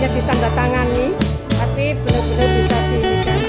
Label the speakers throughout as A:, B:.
A: hanya ditandatangani, tapi benar-benar bisa diinikan.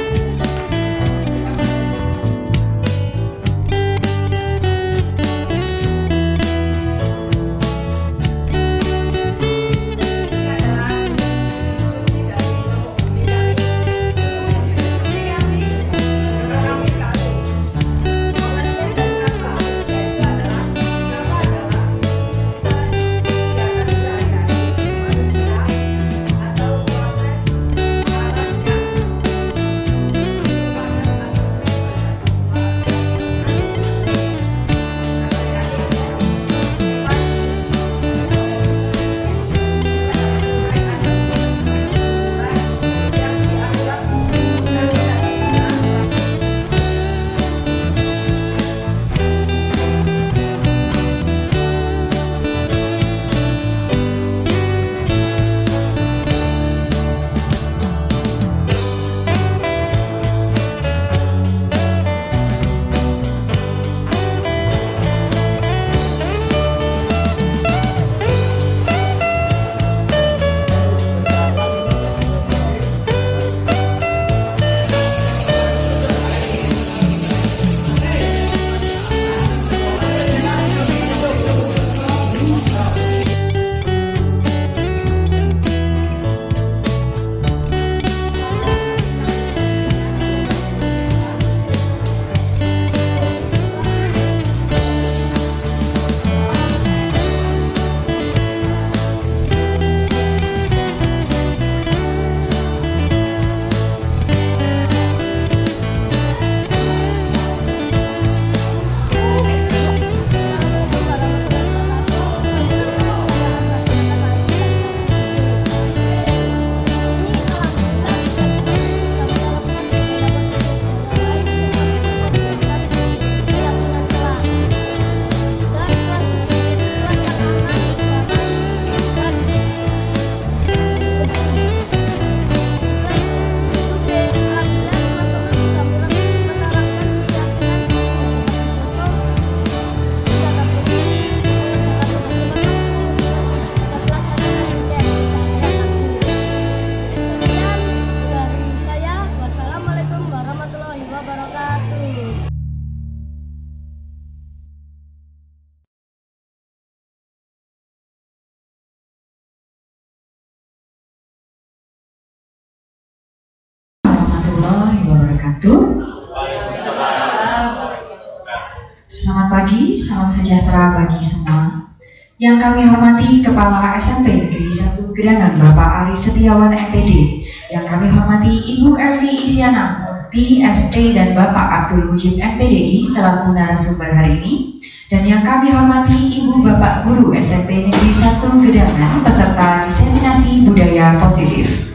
B: Selamat pagi, salam sejahtera bagi semua. Yang kami hormati Kepala SMP Negeri 1 Gedangan Bapak Ari Setiawan MPD, yang kami hormati Ibu Evi Isyana PST dan Bapak Abdul Mujib MPDI selaku narasumber hari ini, dan yang kami hormati Ibu Bapak Guru SMP Negeri 1 Gedangan peserta diseminasi budaya positif.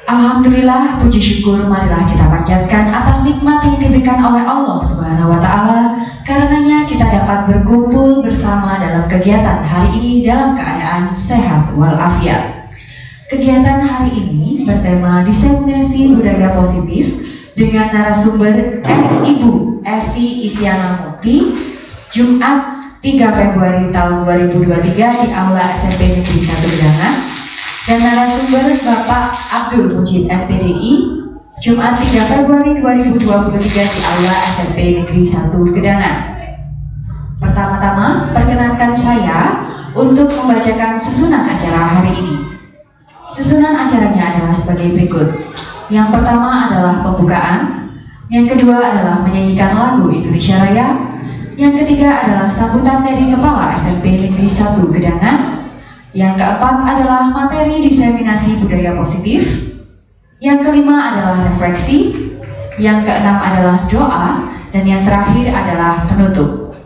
B: Alhamdulillah, puji syukur marilah kita panjatkan atas nikmat yang diberikan oleh Allah Subhanahu wa Ta'ala. Karenanya kita dapat berkumpul bersama dalam kegiatan hari ini dalam keadaan sehat walafiat. Kegiatan hari ini bertema diseminasi budaya positif dengan narasumber Ibu Evi Isyana Mukti, Jumat 3 Februari tahun 2023 di Aula SMP Negeri 1 Gedangan, dan narasumber Bapak Abdul Mujib MPDI, Jumat 3 Februari 2023 di Aula SMP Negeri 1 Gedangan. Pertama-tama, perkenankan saya untuk membacakan susunan acara hari ini. Susunan acaranya adalah sebagai berikut. Yang pertama adalah pembukaan, yang kedua adalah menyanyikan lagu Indonesia Raya, yang ketiga adalah sambutan dari Kepala SMP Negeri 1 Gedangan, yang keempat adalah materi diseminasi budaya positif, yang kelima adalah refleksi, yang keenam adalah doa, dan yang terakhir adalah penutup.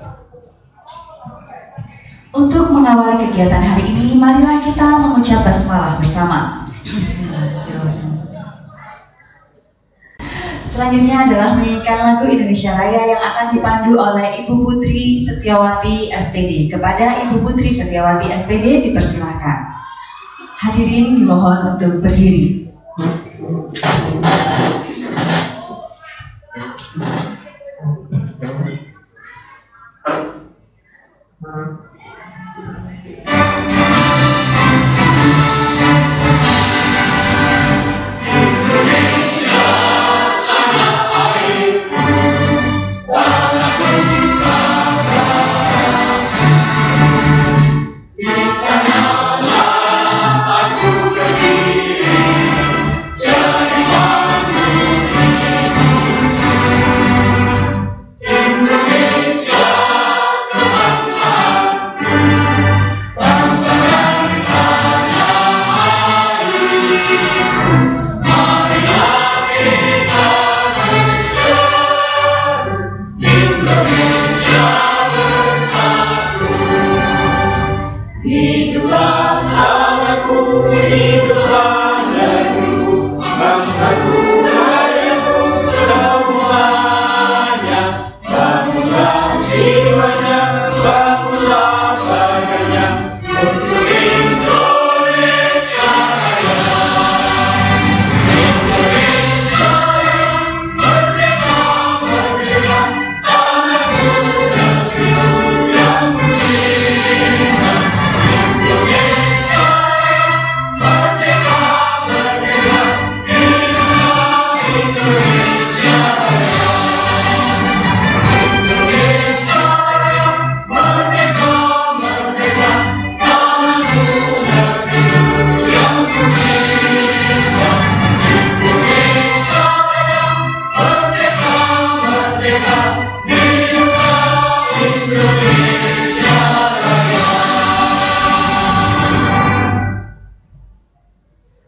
B: Untuk mengawali kegiatan hari ini, marilah kita mengucap basmalah bersama. Bismillahirrahmanirrahim. Selanjutnya adalah menyanyikan lagu Indonesia Raya yang akan dipandu oleh Ibu Putri Setiawati SPD. Kepada Ibu Putri Setiawati SPD dipersilakan. Hadirin dimohon untuk berdiri.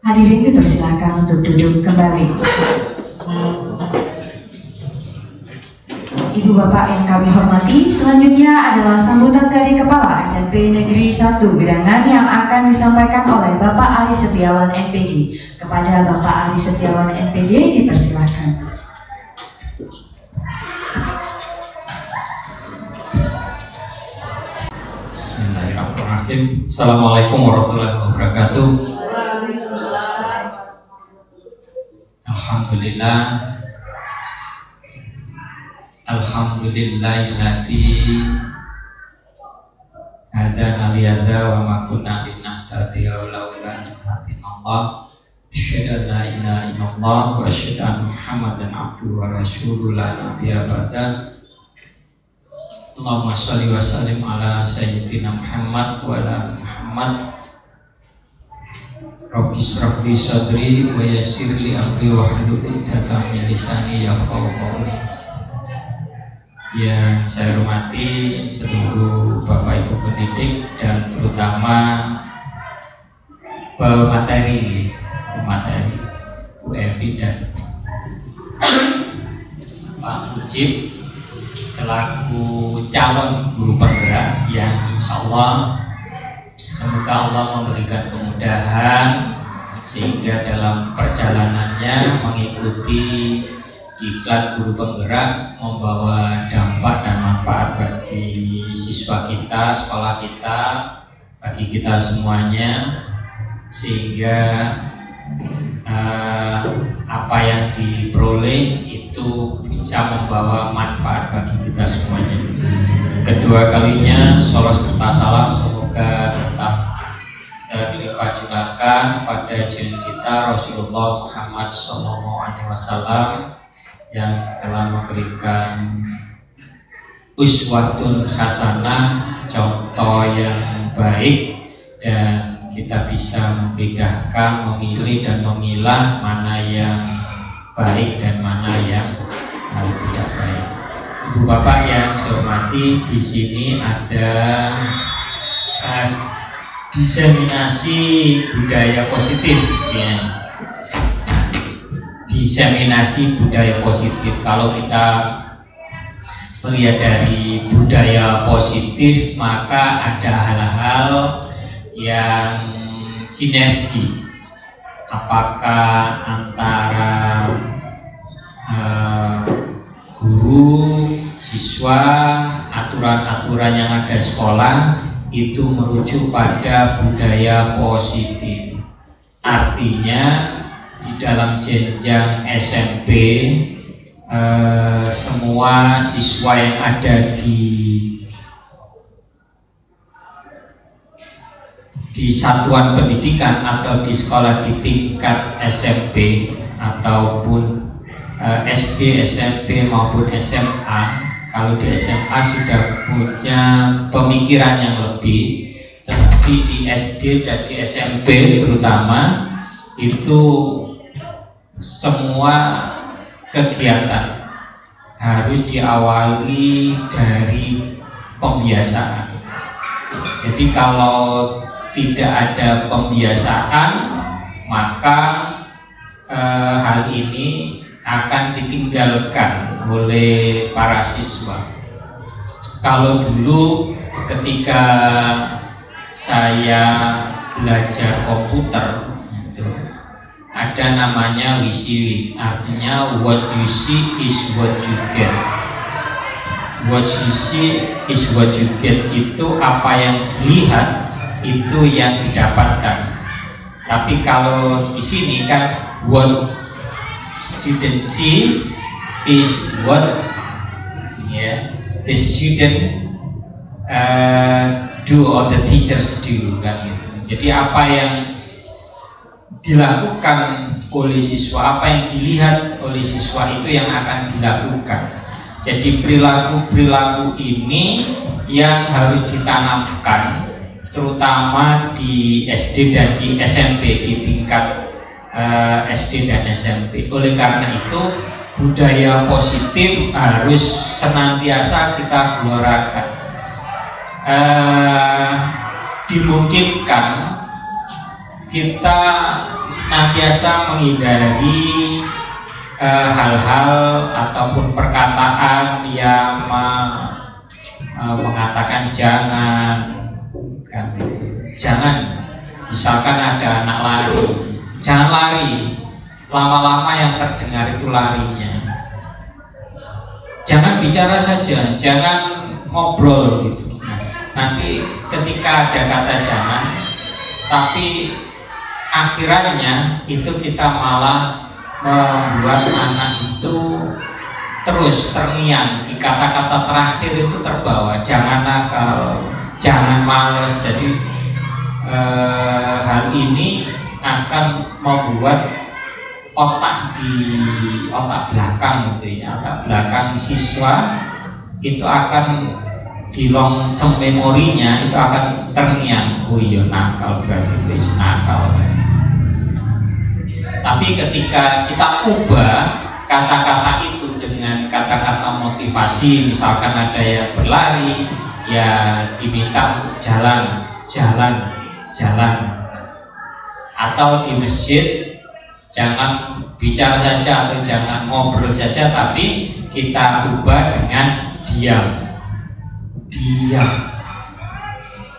B: Hadirin dipersilakan untuk duduk kembali. Ibu Bapak yang kami hormati, selanjutnya adalah sambutan dari Kepala SMP Negeri 1 Gedangan yang akan disampaikan oleh Bapak Ari Setiawan NPD. Kepada Bapak Ari Setiawan NPD dipersilakan.
C: Bismillahirrahmanirrahim. Assalamualaikum warahmatullahi wabarakatuh. Alhamdulillah. Alhamdulillahilladzi hadana lihadza wa ma kunna linahtadiya laula an hadinallah. Asyhadu an la ilaha illallah wa asyhadu anna Muhammadan abduhu wa rasuluhu la nabiyya ba'da. Allahumma shalli wa sallim ala sayyidina Muhammad wa ala ali Muhammad. Rabbi shrah li sadri wa yassir li amri wa hlul 'uqdatam min lisani yafqahu qawli. Yang saya hormati seluruh Bapak Ibu pendidik dan terutama pemateri Bu Evi dan Pak Mujib selaku calon guru penggerak yang insya Allah semoga Allah memberikan kemudahan sehingga dalam perjalanannya mengikuti diklat guru penggerak membawa dampak dan manfaat bagi siswa kita, sekolah kita, bagi kita semuanya, sehingga apa yang diperoleh itu bisa membawa manfaat bagi kita semuanya. Kedua kalinya salam serta salam semoga tetap dilimpah jurakan pada junjungan kita Rasulullah Muhammad SAW yang telah memberikan uswatun hasanah, contoh yang baik, dan kita bisa membedakan, memilih dan memilah mana yang baik dan mana yang tidak baik. Ibu Bapak yang saya hormati, di sini ada diseminasi budaya positif ya. Diseminasi budaya positif. Kalau kita melihat dari budaya positif, maka ada hal-hal yang sinergi, apakah antara guru, siswa, aturan-aturan yang ada di sekolah itu merujuk pada budaya positif. Artinya di dalam jenjang SMP semua siswa yang ada di satuan pendidikan atau di sekolah di tingkat SMP ataupun SD, SMP maupun SMA, kalau di SMA sudah punya pemikiran yang lebih, tetapi di SD dan di SMP terutama itu semua kegiatan harus diawali dari pembiasaan. Jadi kalau tidak ada pembiasaan, maka hal ini akan ditinggalkan oleh para siswa. Kalau dulu ketika saya belajar komputer, ada namanya WYSIWYG, artinya what you see is what you get. What you see is what you get, itu apa yang dilihat itu yang didapatkan. Tapi kalau di sini kan what student see is what the student do or the teachers do kan gitu. Jadi apa yang dilakukan oleh siswa, apa yang dilihat oleh siswa itu yang akan dilakukan. Jadi perilaku-perilaku ini yang harus ditanamkan terutama di SD dan di SMP, di tingkat SD dan SMP. Oleh karena itu budaya positif harus senantiasa kita gelorakan. Dimungkinkan kita senantiasa menghindari hal-hal ataupun perkataan yang mengatakan jangan, kan gitu. Jangan, misalkan ada anak lari, jangan lari, lama-lama yang terdengar itu larinya. Jangan bicara saja, jangan ngobrol gitu. Nanti ketika ada kata jangan, tapi akhirannya itu kita malah membuat anak itu terus terngiang di kata-kata terakhir itu terbawa, jangan nakal, jangan malas. Jadi hal ini akan membuat otak belakang gitu ya, otak belakang siswa itu akan di long term memorinya itu akan terngiang, oh iya nakal, berarti wis nakal. Tapi ketika kita ubah kata-kata itu dengan kata-kata motivasi, misalkan ada yang berlari, ya diminta untuk jalan, atau di masjid jangan bicara saja atau jangan ngobrol saja, tapi kita ubah dengan diam,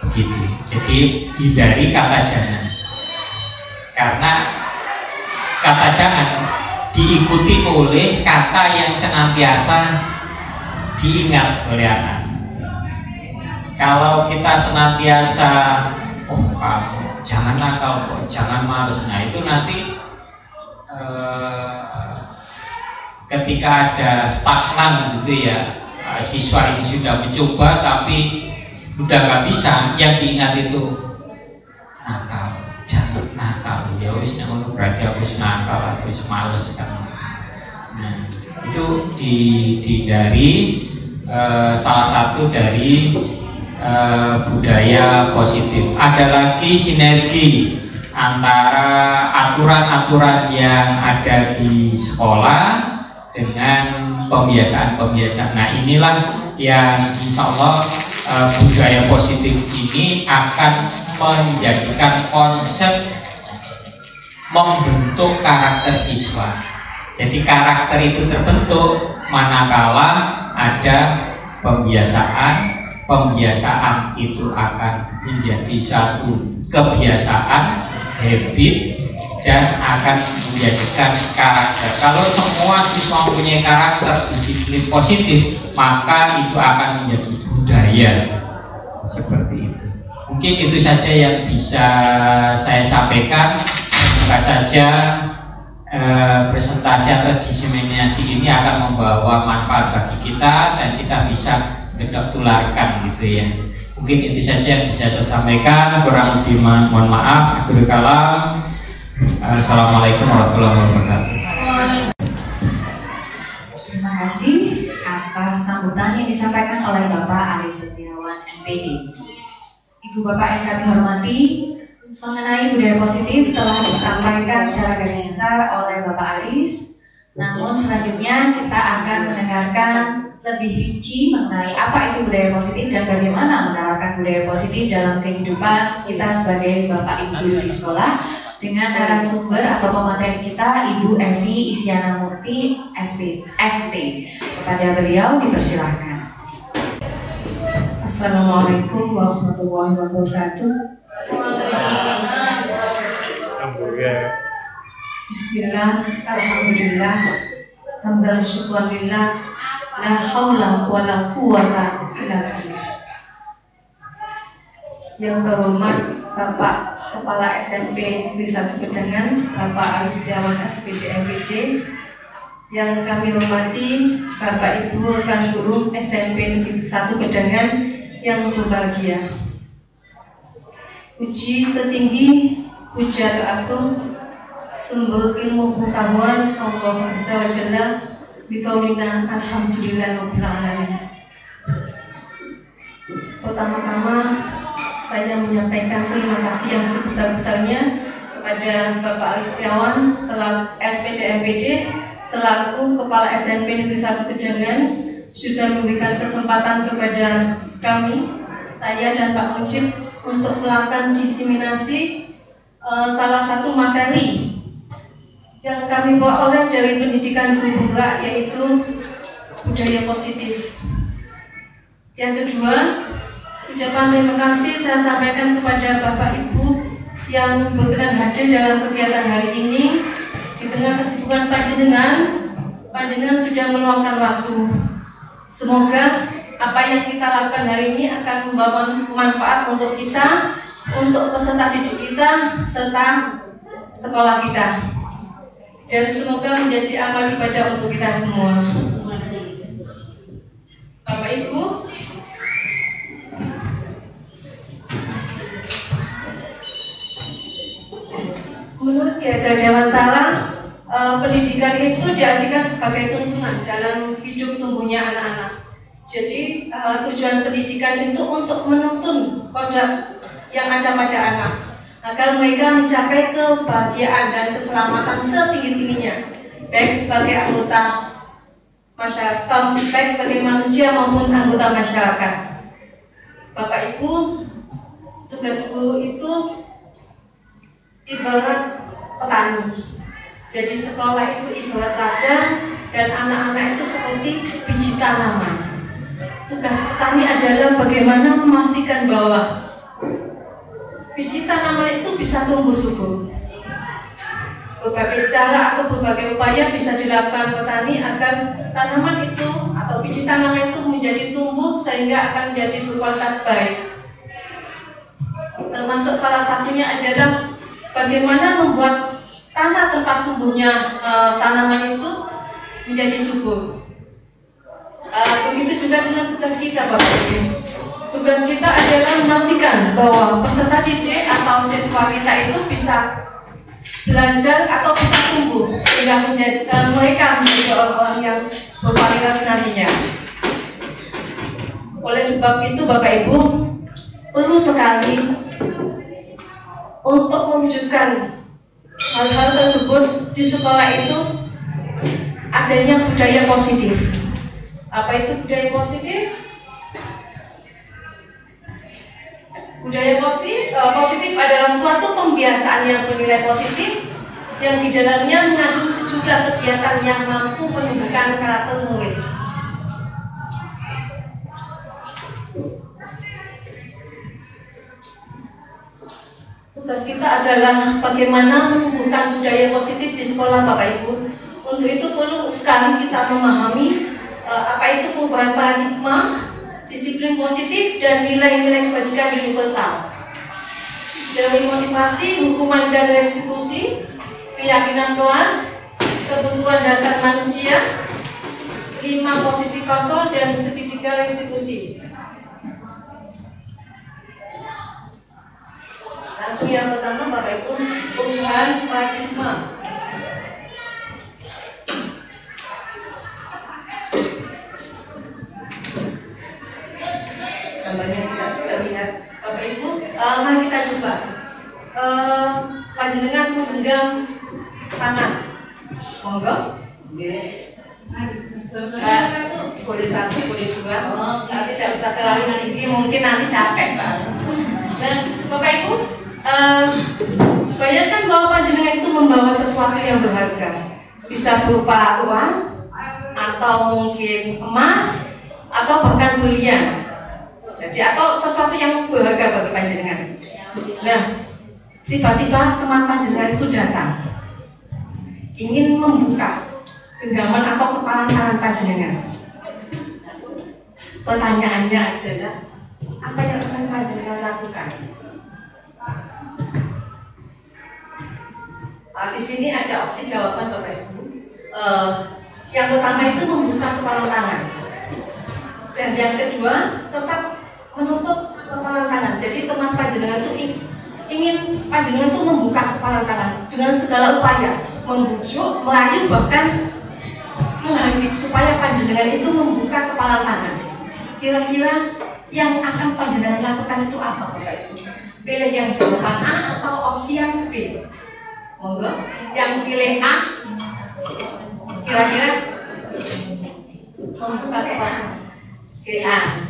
C: begitu. Jadi hindari kata jangan, karena kata jangan diikuti oleh kata yang senantiasa diingat oleh anak. Kalau kita senantiasa, oh kamu jangan nakal kok, jangan malas, nah itu nanti ketika ada stagnan gitu ya, siswa ini sudah mencoba tapi udah nggak bisa, yang diingat itu nakal, jangan nakal, ya wis ngono berarti aku nakal, aku males kan. Nah itu dari salah satu dari budaya positif. Ada lagi sinergi antara aturan-aturan yang ada di sekolah dengan pembiasaan-pembiasaan. Nah inilah yang insya Allah budaya positif ini akan menjadikan konsep membentuk karakter siswa. Jadi karakter itu terbentuk manakala ada pembiasaan itu akan menjadi satu kebiasaan, habit, dan akan menjadikan karakter. Kalau semua siswa mempunyai karakter disiplin positif, maka itu akan menjadi budaya seperti itu. Mungkin itu saja yang bisa saya sampaikan. Semoga saja presentasi atau diseminasi ini akan membawa manfaat bagi kita dan kita bisa kita tularkan gitu ya. Mungkin itu saja yang bisa saya sampaikan, kurang lebih mohon maaf. Akhirul kalam. Assalamualaikum warahmatullahi wabarakatuh.
B: Terima kasih atas sambutan yang disampaikan oleh Bapak Aris Setiawan MPD. Ibu Bapak yang kami hormati, mengenai budaya positif telah disampaikan secara garis besar oleh Bapak Aris. Namun selanjutnya kita akan mendengarkan lebih rinci mengenai apa itu budaya positif dan bagaimana menerapkan budaya positif dalam kehidupan kita sebagai Bapak Ibu guru di sekolah dengan narasumber atau pemateri kita Ibu Evi Isyana Mukti ST. Kepada beliau dipersilahkan.
A: Assalamualaikum warahmatullahi wabarakatuh. Bismillah, alhamdulillah, hamdan syukurillah, la haula wa la quwata illa billah. Yang terhormat Bapak Kepala SMP Negeri 1 Gedangan, Bapak Aris Setiawan SPD MPD. Yang kami hormati Bapak Ibu rekan guru SMP Negeri 1 Gedangan yang berbahagia. Puji tertinggi, puja teragung, sumber ilmu pengetahuan Allah Azza wa Jalla, biqaulina alhamdulillahirabbil alamin. Pertama-tama saya menyampaikan terima kasih yang sebesar-besarnya kepada Bapak Aris Setiawan selaku SPD MPD selaku Kepala SMP Negeri 1 Gedangan sudah memberikan kesempatan kepada kami, saya dan Pak Mujib, untuk melakukan diseminasi salah satu materi yang kami peroleh dari pendidikan guru Burak, yaitu budaya positif. Yang kedua, ucapan terima kasih saya sampaikan kepada Bapak Ibu yang berkenan hadir dalam kegiatan hari ini. Di tengah kesibukan panjenengan sudah meluangkan waktu. Semoga apa yang kita lakukan hari ini akan membawa manfaat untuk kita, untuk peserta didik kita, serta sekolah kita. Dan semoga menjadi amal ibadah untuk kita semua. Bapak Ibu, menurut Ki Hajar Dewantara, pendidikan itu diartikan sebagai tuntunan dalam hidup tumbuhnya anak-anak. Jadi tujuan pendidikan itu untuk menuntun kodrat yang ada pada anak, agar mereka mencapai kebahagiaan dan keselamatan setinggi-tingginya, baik sebagai anggota masyarakat, baik sebagai manusia maupun anggota masyarakat. Bapak Ibu, tugas guru itu ibarat petani. Jadi sekolah itu ibarat ladang dan anak-anak itu seperti biji tanaman. Tugas petani adalah bagaimana memastikan bahwa biji tanaman itu bisa tumbuh subur. Berbagai cara atau berbagai upaya bisa dilakukan petani agar tanaman itu atau biji tanaman itu menjadi tumbuh sehingga akan menjadi berkualitas baik. Termasuk salah satunya adalah bagaimana membuat tanah tempat tumbuhnya tanaman itu menjadi subur. Begitu juga dengan tugas kita, Bapak Ibu. Tugas kita adalah memastikan bahwa peserta didik atau siswa kita itu bisa belajar atau bisa tumbuh sehingga mereka menjadi orang-orang yang berkualitas nantinya. Oleh sebab itu, Bapak Ibu, perlu sekali untuk mewujudkan hal-hal tersebut di sekolah itu adanya budaya positif. Apa itu budaya positif? Budaya positif adalah suatu pembiasaan yang bernilai positif yang di dalamnya mengandung sejumlah kegiatan yang mampu menumbuhkan karakter murid. Tugas kita adalah bagaimana menumbuhkan budaya positif di sekolah, Bapak Ibu. Untuk itu perlu sekali kita memahami apa itu perubahan paradigma, disiplin positif, dan nilai-nilai kebajikan universal. Dari motivasi, hukuman dan restitusi, keyakinan kelas, kebutuhan dasar manusia, 5 posisi kontrol, dan segitiga restitusi. Langsung yang pertama, Bapak Ibu, perubahan paradigma. Gambarnya tidak bisa lihat, Bapak Ibu. Mari kita coba. Panjenengan menggenggam tangan, monggo. Boleh 1, boleh 2, tapi tidak usah terlalu tinggi, mungkin nanti capek soalnya. Dan Bapak Ibu, bayangkan bahwa panjenengan itu membawa sesuatu yang berharga, bisa berupa uang, atau mungkin emas, atau bahkan berlian. Jadi atau sesuatu yang berharga bagi panjenengan. Nah, tiba-tiba teman panjenengan itu datang, ingin membuka genggaman atau kepalan tangan panjenengan. Pertanyaannya adalah, apa yang akan panjenengan lakukan? Di sini ada opsi jawaban, Bapak Ibu. Yang pertama itu membuka kepalan tangan, dan yang kedua tetap menutup kepalan tangan. Jadi teman panjenengan itu ingin panjenengan itu membuka kepalan tangan dengan segala upaya, membujuk, merayu, bahkan menghadik supaya panjenengan itu membuka kepalan tangan. Kira-kira yang akan panjenengan lakukan itu apa, Bapak Ibu? Pilih yang jawaban A atau opsi yang B? Monggo. Yang pilih A, kira-kira membuka kepalan. Oke, A.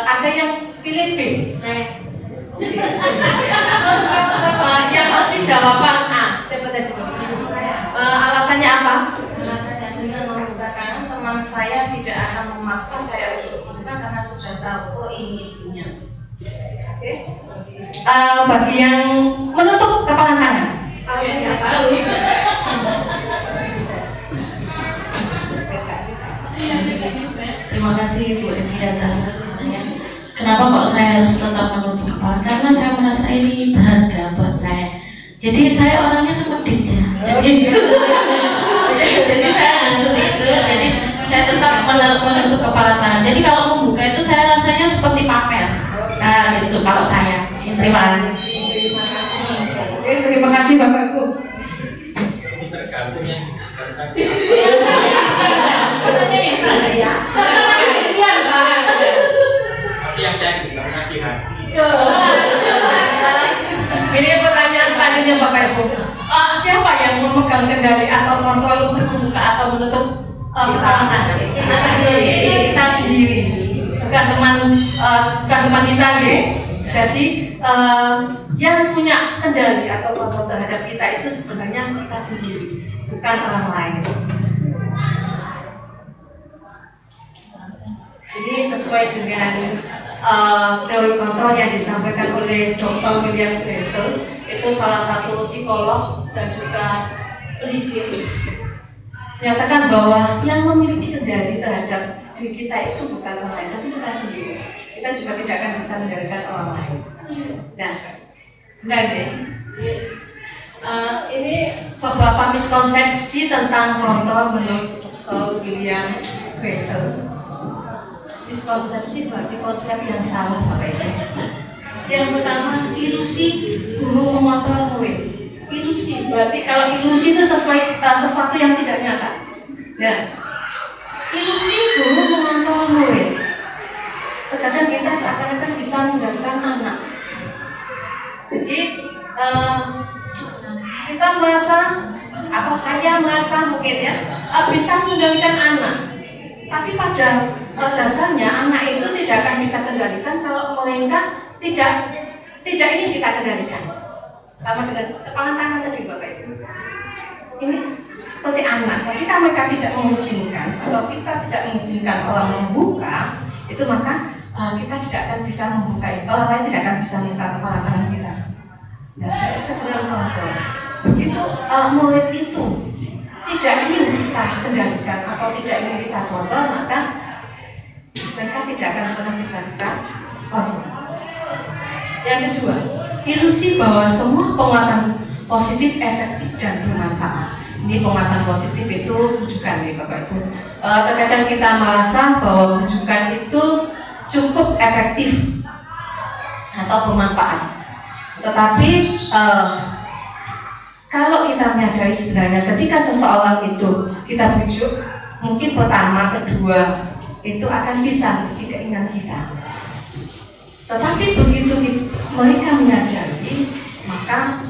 A: Ada yang pilih B? Yang opsi jawaban A, siapa tadi? Alasannya apa?
D: Alasannya dengan membuka kangen teman saya tidak akan memaksa saya untuk membuka karena sudah tahu ini isinya.
A: Oke. Bagi yang menutup kepala tangan. Alasannya apa?
D: Terima kasih Bu Evi atas pertanyaannya. Kenapa kok saya harus tetap menutup kepala? Karena saya merasa ini berharga buat saya. Jadi saya orangnya kan medit ya. Jadi saya langsung itu. Jadi saya tetap menutup kepala tangan. Jadi kalau membuka itu saya rasanya seperti pamer. Nah gitu kalau saya. Ya, terima kasih.
A: Oke, terima kasih Bapak Ibu.
C: Ini tergantung yang tapi yang saya bilang hati-hati.
A: Ini pertanyaan selanjutnya Bapak Ibu. Siapa yang memegang kendali atau kontrol untuk membuka atau menutup kepala tangan? Kita sendiri. Bukan teman kita, ya. Jadi yang punya kendali atau kontrol terhadap kita itu sebenarnya kita sendiri, bukan orang lain. Ini sesuai dengan teori kontrol yang disampaikan oleh Dr. William Glasser. Itu salah satu psikolog dan juga pendidik, menyatakan bahwa yang memiliki kendali terhadap diri kita itu bukan orang lain, tapi kita sendiri. Kita juga tidak akan bisa mengendalikan orang lain. Nah, benar deh. Ini beberapa miskonsepsi tentang kontrol menurut Dr. William Glasser. Miskonsepsi berarti konsep yang salah Bapak Ibu. Yang pertama, ilusi guru mengontrol murid. Ilusi berarti kalau ilusi itu sesuatu yang tidak nyata. Nah, ilusi guru mengontrol murid. Terkadang kita seakan-akan bisa mengendalikan anak. Jadi kita merasa atau saya merasa mungkin ya bisa mengendalikan anak. Tapi pada dasarnya anak itu tidak akan bisa kendalikan kalau mereka tidak ingin kita kendalikan. Sama dengan kepala tangan tadi Bapak Ibu. Ini seperti anak. Ketika mereka tidak mengizinkan atau kita tidak mengizinkan orang membuka, itu maka kita tidak akan bisa membuka. Orang lain tidak akan bisa membuka kepala tangan kita. Nah, itu dalam kontrol. Begitu murid itu tidak ingin kita kendalikan atau tidak ingin kita kontrol, maka mereka tidak akan pernah bisa kita kontrol. Yang kedua, ilusi bahwa semua penguatan positif, efektif, dan bermanfaat. Ini penguatan positif itu bujukan nih Bapak Ibu. Terkadang kita merasa bahwa bujukan itu cukup efektif atau bermanfaat. Tetapi kalau kita menyadari sebenarnya ketika seseorang itu kita bujuk, mungkin pertama, kedua itu akan bisa menjadi keinginan kita. Tetapi begitu mereka menyadari, maka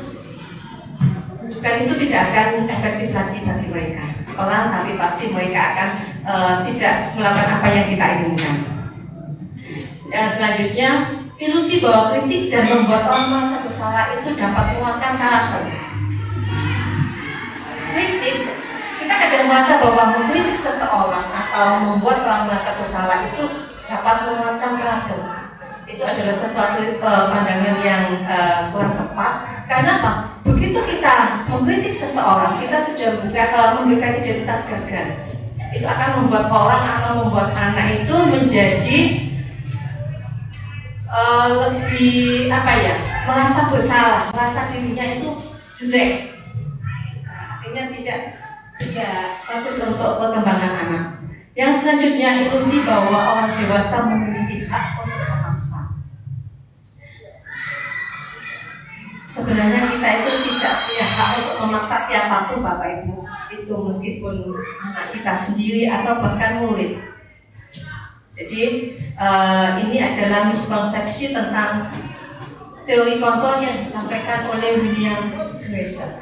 A: bujukan itu tidak akan efektif lagi bagi mereka. Pelan tapi pasti mereka akan tidak melakukan apa yang kita inginkan. Dan selanjutnya, ilusi bahwa kritik dan membuat orang merasa bersalah itu dapat menguatkan karakter. Kritik, kita kadang merasa bahwa mengkritik seseorang atau membuat orang merasa bersalah itu dapat menguatkan karakter. Itu adalah sesuatu pandangan yang kurang tepat. Karena apa? Begitu kita mengkritik seseorang, kita sudah memberikan identitas gagal. Itu akan membuat orang atau membuat anak itu menjadi lebih merasa bersalah, merasa dirinya itu jelek. Akhirnya tidak bagus untuk perkembangan anak. Yang selanjutnya, ilusi bahwa orang dewasa memiliki hak untuk memaksa. Sebenarnya kita itu tidak punya hak untuk memaksa siapapun Bapak Ibu. Itu meskipun anak kita sendiri atau bahkan murid. Jadi ini adalah miskonsepsi tentang teori kontrol yang disampaikan oleh William Glasser.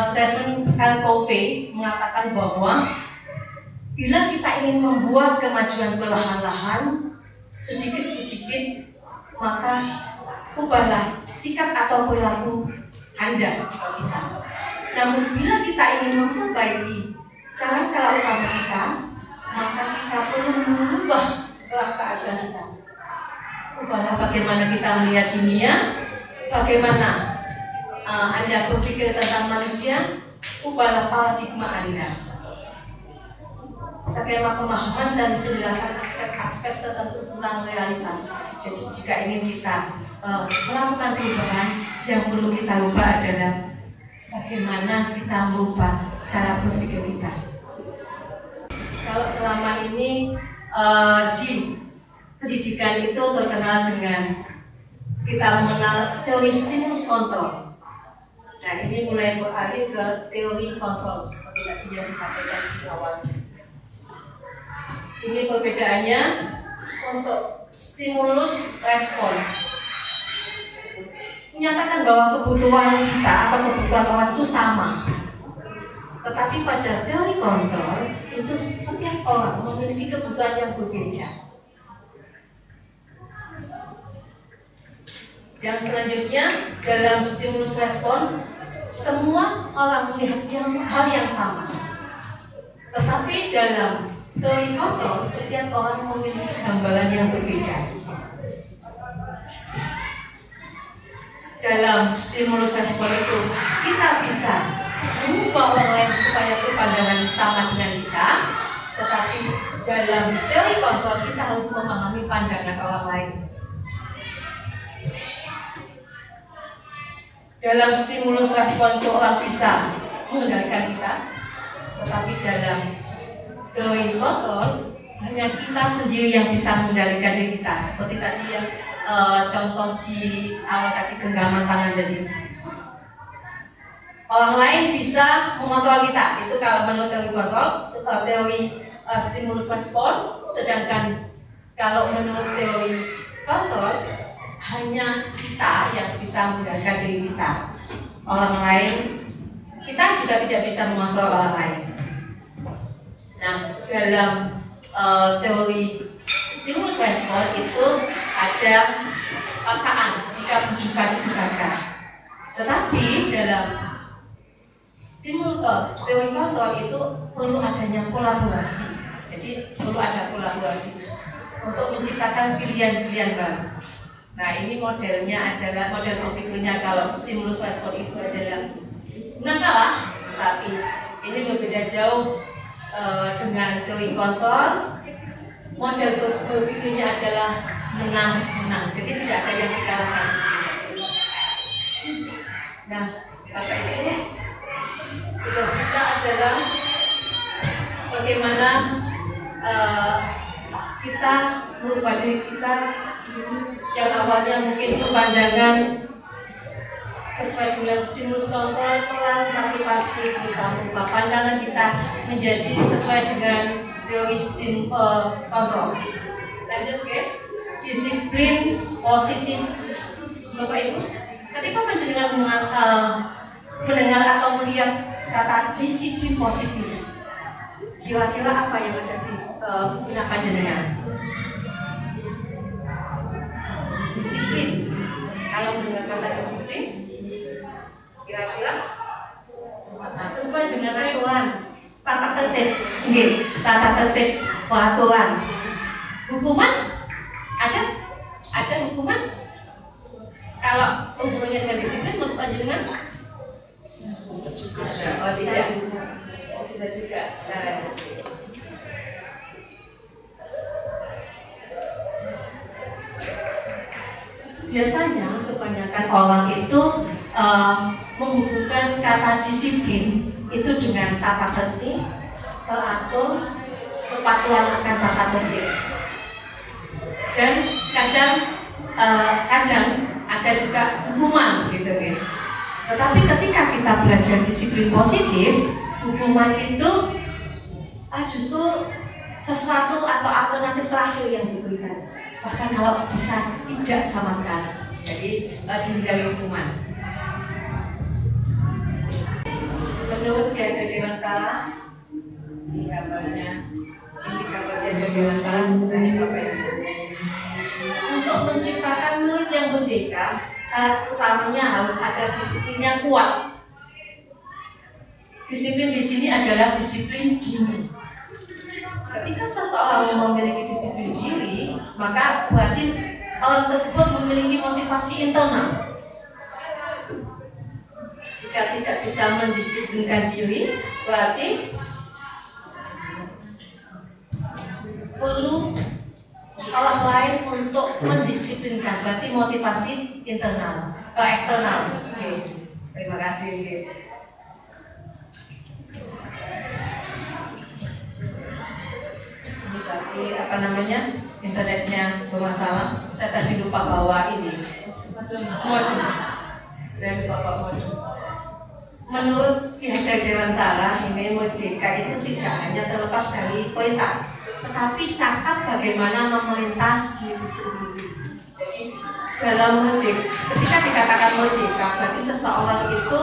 A: Stephen Covey mengatakan bahwa bila kita ingin membuat kemajuan perlahan-lahan, sedikit-sedikit, maka ubahlah sikap atau perilaku Anda atau kita. Namun bila kita ingin memperbaiki cara-cara utama kita, maka kita perlu mengubah keadaan kita. Ubahlah bagaimana kita melihat dunia, bagaimana Anda berpikir tentang manusia, ubahlah paradigma Anda. Skema pemahaman dan penjelasan aspek-aspek tertentu tentang realitas. Jadi jika ingin kita melakukan perubahan, yang perlu kita ubah adalah bagaimana kita merubah cara berpikir kita. Kalau selama ini di pendidikan itu terkenal dengan kita mengenal teori stimulus kontrol. Nah, ini mulai beralih ke teori kontrol seperti tadi yang disampaikan di awal. Ini perbedaannya untuk stimulus respon. Menyatakan bahwa kebutuhan kita atau kebutuhan orang itu sama. Tetapi pada teori kontrol itu setiap orang memiliki kebutuhan yang berbeda. Yang selanjutnya dalam stimulus respon, semua orang melihat hal yang sama. Tetapi dalam teori kontrol, setiap orang memiliki gambaran yang berbeda. Dalam stimulus respon itu, kita bisa mengubah orang lain supaya berpandangan sama dengan kita. Tetapi dalam teori kontrol, kita harus memahami pandangan orang lain. Dalam stimulus respon itu orang bisa mengendalikan kita, tetapi dalam teori kontrol hanya kita sendiri yang bisa mengendalikan diri kita. Seperti tadi yang contoh di awal tadi, genggaman tangan tadi. Orang lain bisa mengontrol kita. Itu kalau menurut teori kontrol, teori stimulus respon. Sedangkan kalau menurut teori kontrol, hanya kita yang bisa mengendalikan diri kita. Orang lain, kita juga tidak bisa mengontrol orang lain. Nah, dalam teori stimulus respon itu ada paksaan jika bujukan itu gagal. Tetapi dalam teori kontrol itu perlu adanya kolaborasi. Jadi perlu ada kolaborasi untuk menciptakan pilihan-pilihan baru. Nah, ini modelnya adalah model berpikirnya. Kalau stimulus respon itu adalah menang kalah, tapi ini berbeda jauh dengan teori kontrol. Model berpikirnya adalah menang-menang. Jadi tidak ada yang dikalahkan di sini. Nah, Bapak Ibu, tugas kita adalah bagaimana kita merubah diri kita yang awalnya mungkin berpandangan sesuai dengan stimulus kontrol, pelan tapi pasti kita merubah pandangan kita menjadi sesuai dengan teori kontrol. Lanjut ke disiplin positif. Bapak Ibu, ketika panjenengan mendengar atau melihat kata disiplin positif, kira-kira apa yang ada di benak panjenengan? Disiplin. Kalau mendengar kata disiplin, kira-kira sesuai dengan aturan, tata tertib, tata tertib, peraturan. Hukuman ada hukuman. Kalau hubungannya dengan disiplin, menurut panjenengan? Oh tidak, bisa juga. Biasanya kebanyakan orang itu menghubungkan kata disiplin itu dengan tata tertib, teratur, kepatuhan akan tata tertib. Dan kadang ada juga hukuman gitu kan. Tetapi ketika kita belajar disiplin positif, hukuman itu justru sesuatu atau alternatif terakhir yang diberikan. Bahkan kalau bisa tidak sama sekali. Jadi dihindari hukuman. Menurut Kiai Dewantara, ini gambarnya Kiai Dewantara sebenarnya Bapak Ibu, untuk menciptakan murid yang merdeka, syarat utamanya harus ada disiplinnya kuat. Disiplin di sini adalah disiplin diri. Ketika seseorang memiliki disiplin diri, maka berarti orang tersebut memiliki motivasi internal. Jika tidak bisa mendisiplinkan diri, berarti perlu orang lain untuk mendisiplinkan. Berarti motivasi internal, eksternal. Oke. Terima kasih. Oke. Ini berarti apa namanya? Internetnya bermasalah. Saya tadi lupa bawa ini modem. Saya lupa bawa modem. Menurut Ki Hajar Dewantara, ini merdeka itu tidak hanya terlepas dari perintah, tetapi cakap bagaimana memerintah diri sendiri. Jadi dalam merdeka, ketika dikatakan merdeka, berarti seseorang itu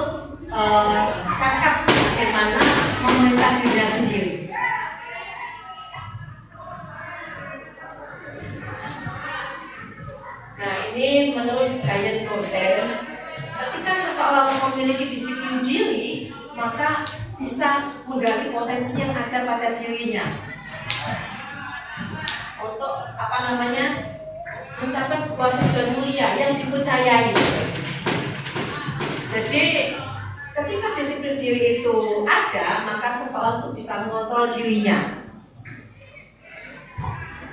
A: cakap bagaimana memerintah dirinya sendiri. Nah, ini menurut Diane Kosen, ketika seseorang memiliki disiplin diri, maka bisa menggali potensi yang ada pada dirinya untuk apa namanya mencapai sebuah tujuan mulia yang dipercayai. Jadi ketika disiplin diri itu ada, maka seseorang itu bisa mengontrol dirinya.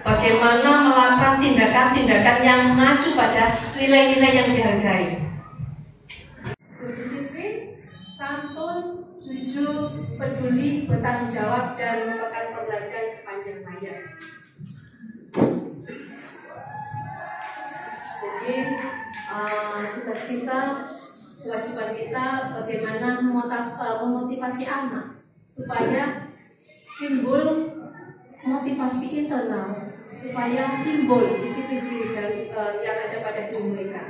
A: Bagaimana melakukan tindakan-tindakan yang mengacu pada nilai-nilai yang dihargai. Berdisiplin, santun, jujur, peduli, bertanggung jawab, dan merupakan pembelajaran sepanjang hayat. Jadi tugas kita, kewajiban kita bagaimana memotivasi anak supaya timbul motivasi internal, supaya timbul disiplin diri yang ada pada diri mereka.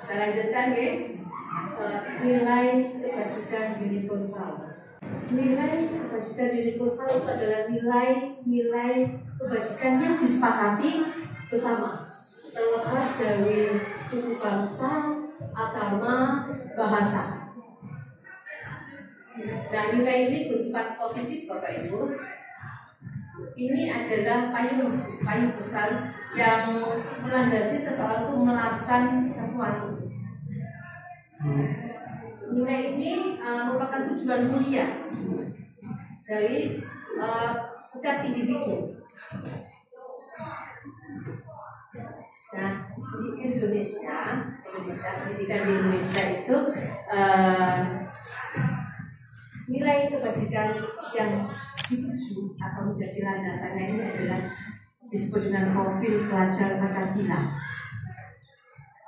A: Saya lanjutkan ya. Nilai kebajikan universal. Nilai kebajikan universal itu adalah nilai kebajikan yang disepakati bersama, terlepas dari suku bangsa, agama, bahasa. Nah, nilai ini bersifat positif, Bapak Ibu. Ini adalah payung besar yang melandasi seseorang untuk melakukan sesuatu. Nilai ini merupakan tujuan mulia dari setiap individu. Nah, di Indonesia, pendidikan di Indonesia itu nilai kebajikan yang dituju atau menjadi landasannya ini adalah disebut dengan profil pelajar Pancasila.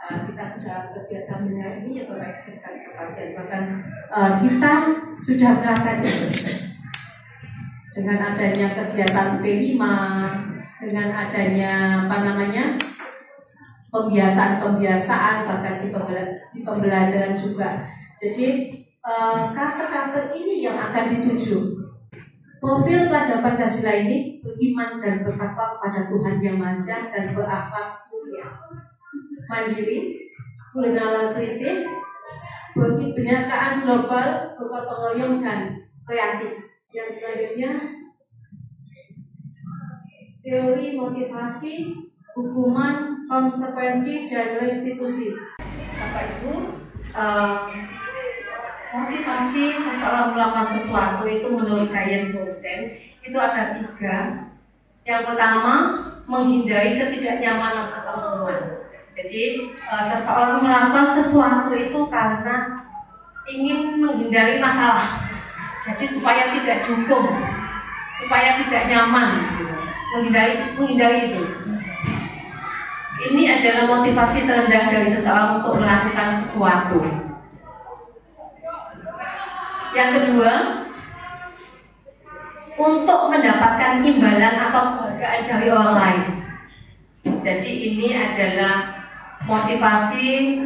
A: Kita sudah terbiasa mendengar ini ya Bapak Ibu sekalian, bahkan kita sudah melakukan itu dengan adanya kegiatan P5, dengan adanya apa namanya pembiasaan bahkan di pembelajaran juga. Jadi karakter ini yang akan dituju. Profil pelajar Pancasila ini beriman dan bertakwa kepada Tuhan Yang Maha Esa dan berakhlak mulia, mandiri, bernalar kritis, berkebinekaan global, bergotong royong dan kreatif. Yang selanjutnya, teori motivasi, hukuman, konsekuensi dan restitusi. Bapak Ibu, motivasi seseorang melakukan sesuatu itu menurut Diane Kosen itu ada 3. Yang pertama, menghindari ketidaknyamanan atau kerumunan. Jadi seseorang melakukan sesuatu itu karena ingin menghindari masalah. Jadi supaya tidak dihukum, supaya tidak nyaman, gitu. Menghindari itu. Ini adalah motivasi terendah dari seseorang untuk melakukan sesuatu. Yang kedua, untuk mendapatkan imbalan atau penghargaan dari orang lain. Jadi ini adalah motivasi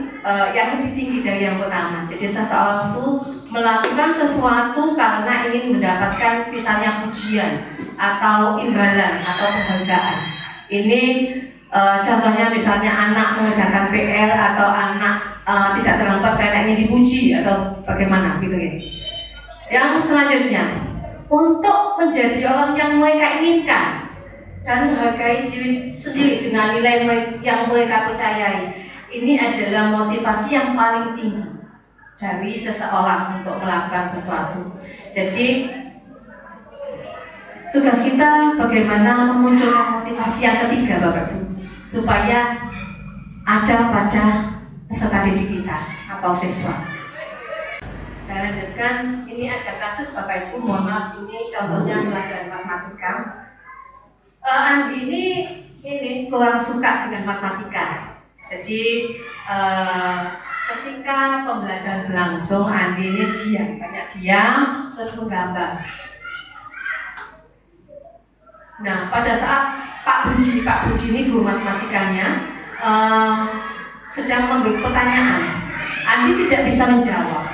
A: yang lebih tinggi dari yang pertama. Jadi seseorang itu melakukan sesuatu karena ingin mendapatkan misalnya pujian atau imbalan atau penghargaan. Ini Contohnya misalnya anak mengerjakan PL atau anak tidak terlambat karena ingin dipuji atau bagaimana gitu ya. Yang selanjutnya, untuk menjadi orang yang mereka inginkan dan menghargai diri sendiri dengan nilai yang mereka percayai, ini adalah motivasi yang paling tinggi dari seseorang untuk melakukan sesuatu. Jadi tugas kita bagaimana memunculkan motivasi yang ketiga, Bapak Ibu, supaya ada pada peserta didik kita atau siswa. Saya lanjutkan, ini ada kasus Bapak Ibu, mohon maaf, ini contohnya pelajaran matematika. Andi ini kurang suka dengan matematika. Jadi ketika pembelajaran berlangsung, Andi ini banyak diam, terus menggambar. Nah, pada saat Pak Budi ini guru matematikanya sedang memberi pertanyaan, Andi tidak bisa menjawab.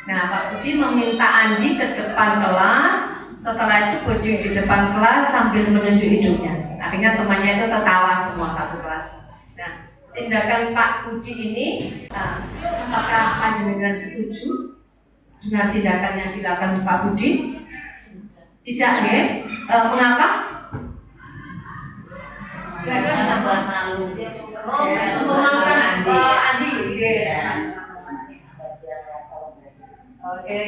A: Nah, Pak Budi meminta Andi ke depan kelas. Setelah itu berdiri di depan kelas sambil menunjuk hidungnya. Akhirnya temannya itu tertawa semua satu kelas. Nah, tindakan Pak Budi ini, apakah panjenengan setuju dengan tindakan yang dilakukan Pak Budi? Tidak, ya? Mengapa? Untuk melakukan Andi, Oke.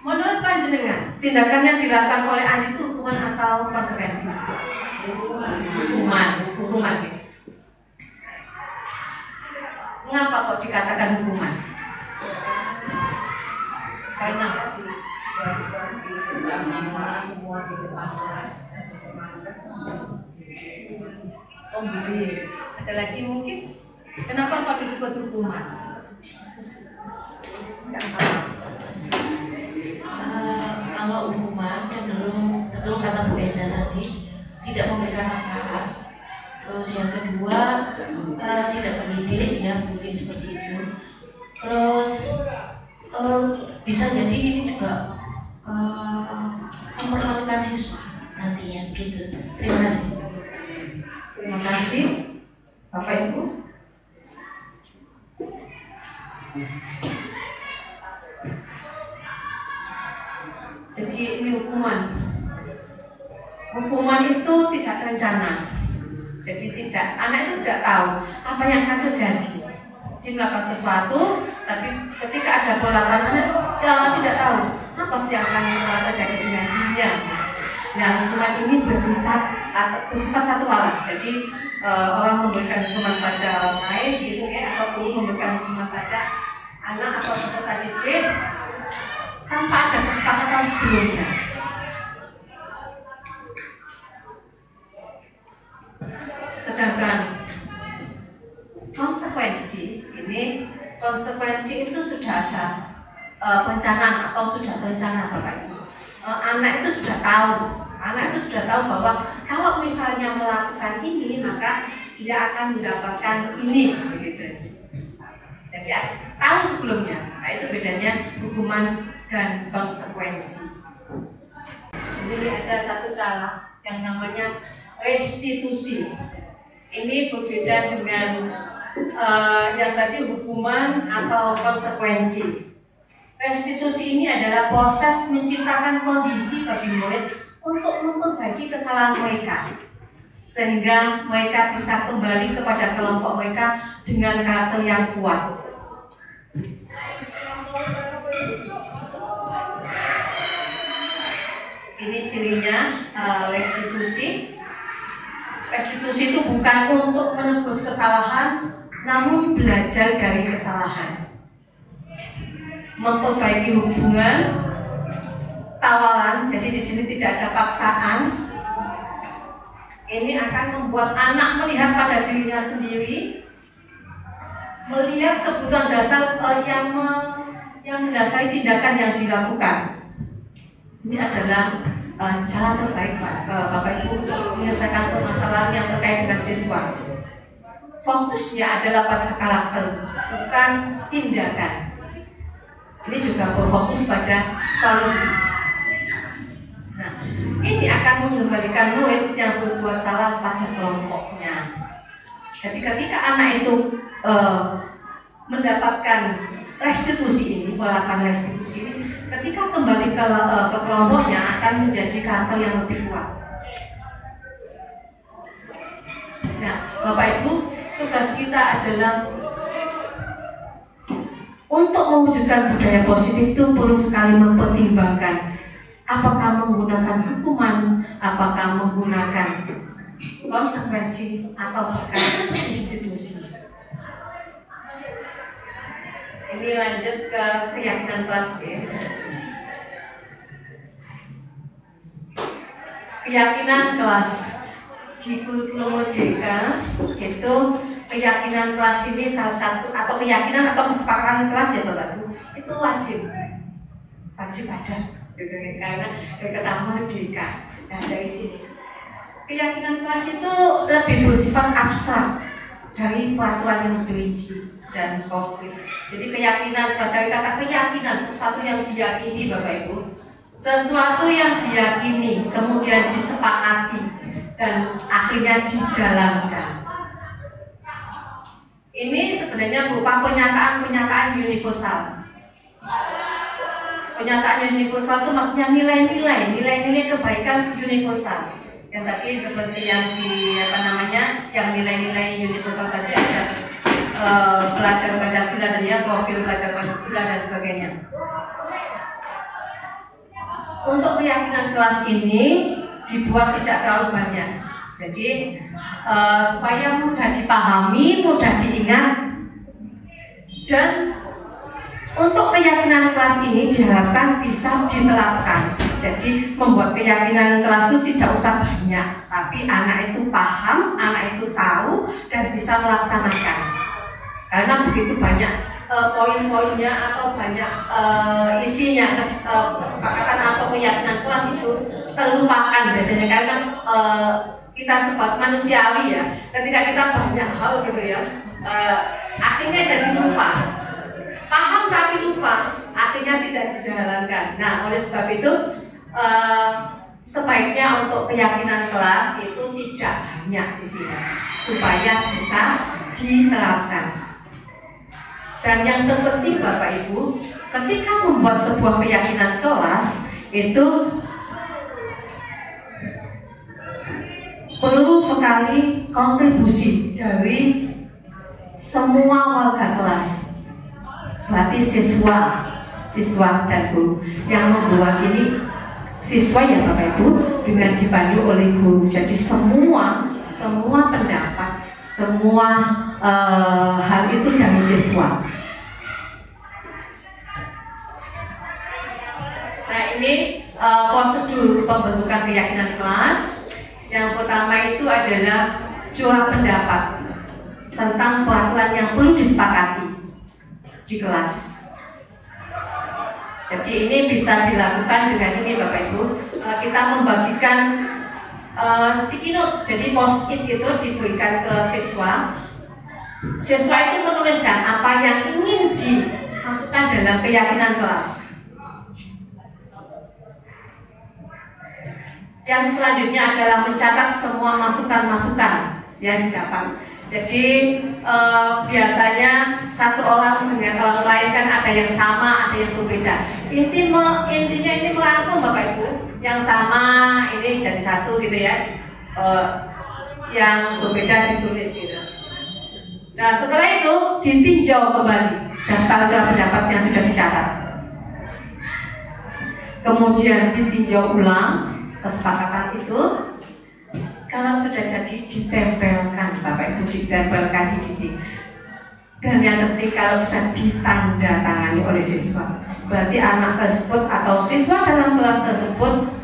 A: Menurut panjenengan, tindakan yang dilakukan oleh Andi itu hukuman atau konsekuensi? Hukuman. Ya. Mengapa kok dikatakan hukuman? Karena semua di depan kelas. Ada lagi mungkin? Kenapa kok disebut hukuman?
D: Kalau hukuman cenderung, betul kata Bu Enda tadi, tidak memberikan manfaat. Terus yang kedua, tidak mendidik, ya bullying seperti itu. Terus bisa jadi ini juga mempermalukan siswa nantinya, gitu. Terima kasih.
A: Terima kasih, Bapak Ibu. Jadi ini hukuman. Hukuman itu tidak terencana. Jadi anak itu tidak tahu apa yang akan terjadi. Dia melakukan sesuatu, tapi ketika ada pola kanan, dia tidak tahu apa sih yang akan terjadi dengan dirinya. Nah, hukuman ini bersifat satu arah. Jadi orang memberikan hukuman pada orang lain, gitu ya, atau guru memberikan hukuman pada anak atau peserta didik tanpa ada kesepakatan sebelumnya. Sedangkan konsekuensi itu sudah ada perencanaan atau sudah terencana, Bapak Ibu. Anak itu sudah tahu bahwa kalau misalnya melakukan ini maka dia akan mendapatkan ini, begitu. Jadi tahu sebelumnya. Nah, itu bedanya hukuman dan konsekuensi. Ini ada satu cara yang namanya restitusi. Ini berbeda dengan yang tadi hukuman atau konsekuensi. Restitusi ini adalah proses menciptakan kondisi bagi murid untuk memperbaiki kesalahan mereka, sehingga mereka bisa kembali kepada kelompok mereka dengan karakter yang kuat. Ini cirinya restitusi. Restitusi itu bukan untuk menebus kesalahan, namun belajar dari kesalahan, memperbaiki hubungan, tawaran. Jadi di sini tidak ada paksaan. Ini akan membuat anak melihat pada dirinya sendiri, melihat kebutuhan dasar yang mendasari tindakan yang dilakukan. Ini adalah cara terbaik Bapak Ibu untuk menyelesaikan permasalahan yang terkait dengan siswa. Fokusnya adalah pada karakter, bukan tindakan. Ini juga berfokus pada solusi. Nah, ini akan mengembalikan murid yang berbuat salah pada kelompoknya. Jadi ketika anak itu mendapatkan restitusi ini, melakukan restitusi ini, ketika kembali ke kelompoknya akan menjadi karakter yang lebih kuat. Nah, Bapak Ibu, tugas kita adalah untuk mewujudkan budaya positif itu perlu sekali mempertimbangkan apakah menggunakan hukuman, apakah menggunakan konsekuensi atau bahkan institusi. Ini lanjut ke keyakinan kelas ya. Keyakinan kelas di kurikulum merdeka itu keyakinan kelas ini salah satu atau keyakinan atau kesepakatan kelas ya Bapak Ibu itu wajib ada gitu, karena dari kata merdeka. Nah dari sini keyakinan kelas itu lebih bersifat abstrak dari peraturan yang lebih rinci dan konkret. Jadi keyakinan kelas dari kata keyakinan sesuatu yang diyakini Bapak Ibu, sesuatu yang diyakini kemudian disepakati dan akhirnya dijalankan. Ini sebenarnya berupa pernyataan universal. Pernyataan universal itu maksudnya nilai-nilai kebaikan universal. Yang tadi seperti yang yang nilai-nilai universal tadi ada pelajar Pancasila tadi ya, profil pelajar Pancasila dan sebagainya. Untuk keyakinan kelas ini dibuat tidak terlalu banyak. Jadi supaya mudah dipahami, mudah diingat, dan untuk keyakinan kelas ini diharapkan bisa diterapkan. Jadi membuat keyakinan kelas itu tidak usah banyak, tapi anak itu paham, anak itu tahu dan bisa melaksanakan. Karena begitu banyak poin-poinnya atau banyak isinya, kesepakatan atau keyakinan kelas itu terlupakan biasanya karena kita sebut manusiawi ya. Ketika kita banyak hal gitu ya, akhirnya jadi lupa. Paham tapi lupa, akhirnya tidak dijalankan. Nah, oleh sebab itu sebaiknya untuk keyakinan kelas itu tidak banyak isinya supaya bisa diterapkan. Dan yang terpenting Bapak Ibu, ketika membuat sebuah keyakinan kelas itu perlu sekali kontribusi dari semua warga kelas. Berarti siswa dan guru yang membuat ini siswa ya Bapak Ibu dengan dipandu oleh guru. Jadi semua pendapat, semua hal itu dari siswa. Nah ini prosedur pembentukan keyakinan kelas. Yang pertama itu adalah jual pendapat tentang peraturan yang perlu disepakati di kelas. Jadi ini bisa dilakukan dengan ini Bapak Ibu. Kita membagikan sticky note, jadi post-it itu diberikan ke siswa. Siswa itu menuliskan apa yang ingin dimasukkan dalam keyakinan kelas. Yang selanjutnya adalah mencatat semua masukan-masukan yang didapat. Jadi biasanya satu orang dengan orang lain kan ada yang sama, ada yang berbeda. Intinya ini merangkum Bapak Ibu. Yang sama ini jadi satu gitu ya. Yang berbeda ditulis gitu. Nah setelah itu ditinjau kembali daftar jawab pendapat yang sudah dicatat. Kemudian ditinjau ulang kesepakatan itu. Kalau sudah jadi ditempelkan Bapak Ibu, ditempelkan di dinding. Dan yang penting kalau bisa ditandatangani oleh siswa. Berarti anak tersebut atau siswa dalam kelas tersebut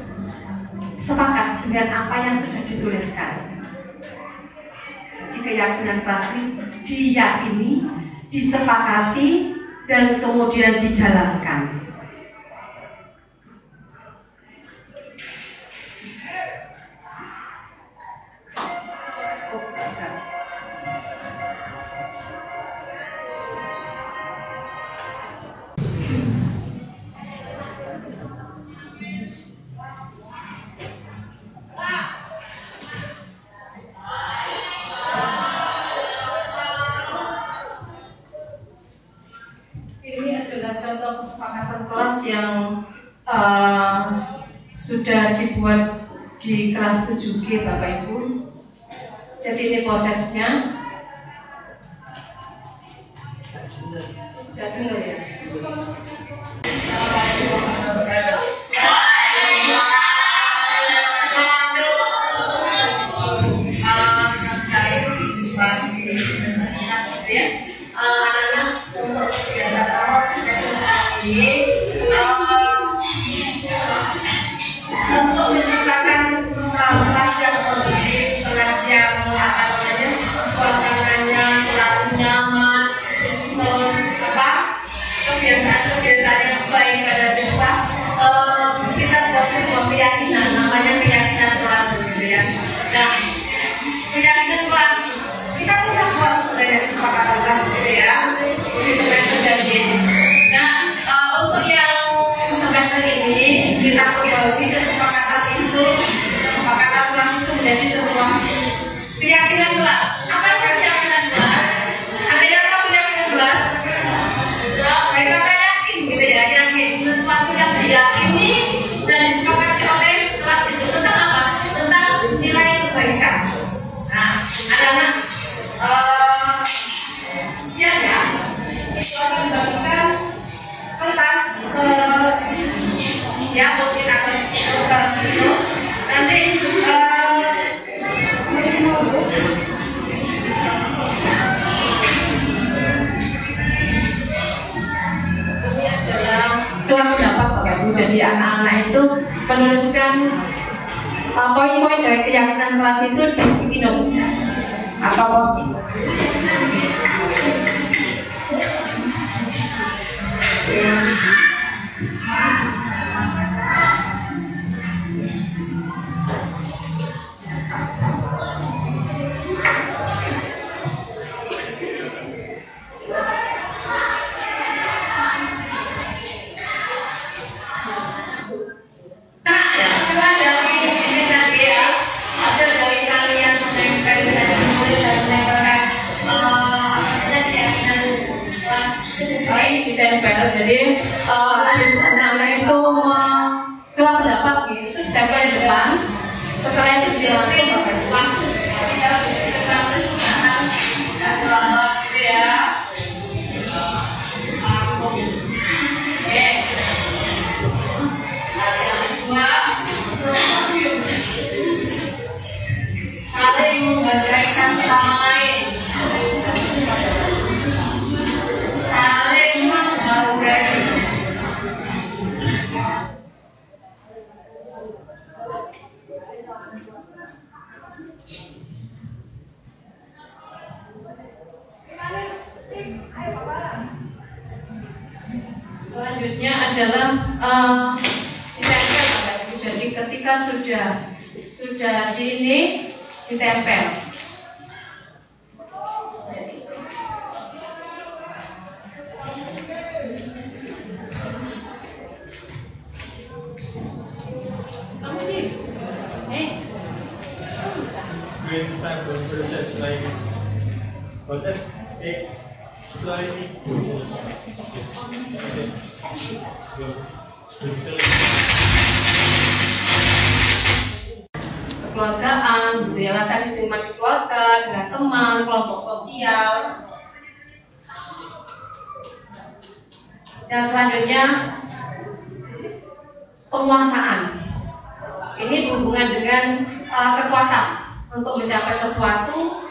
A: sepakat dengan apa yang sudah dituliskan. Jadi keyakinan kelas ini diyakini, disepakati, dan kemudian dijalankan. adalah contoh kesepakatan kelas yang sudah dibuat di kelas 7G Bapak Ibu. Jadi ini prosesnya. Udah dengar ya? Anak-anak untuk kegiatan ini untuk menciptakan kelas yang kondusif, kelas yang suasananya selalu nyaman, terus kebiasaan yang baik pada siswa. Kita buat sebuah keyakinan, namanya keyakinan kelas, gitu ya. Nah, keyakinan kelas kita sudah buat sebenarnya kesepakatan kelas, gitu ya, di semester tadi. Nah, untuk yang semester ini kita kembali kesepakatan itu, kesepakatan kelas itu menjadi sebuah keyakinan kelas. Apa itu keyakinan kelas? Ada yang tahu keyakinan kelas? Mereka yakin, gitu ya, yakin sesuatu yang diyakini dan disepakati oleh kelas itu tentang apa? Tentang nilai kebaikan. Nah, anak-anak siang ya, itu akan dibagikan kertas ya, post-it kertas itu nanti coba pendapat Bapak Ibu. Jadi anak-anak itu menuliskan poin-poin dari keyakinan kelas itu di sticky note atau post-it. Ditempel, jadi anak-anak itu coba pendapat gitu, tempel di depan. Setelah itu dilakukan Bapak Ibu langsung kita harus gitu ya. Oke. Yang kedua, saling menghargai sama lain. Saling menghargai. Selanjutnya adalah ditempel Bapak Ibu. Jadi ketika sudah di ini ditempel. Kekeluargaan, biasa diterima di keluarga, dengan teman, kelompok sosial. Dan selanjutnya penguasaan. Ini berhubungan dengan kekuatan untuk mencapai sesuatu,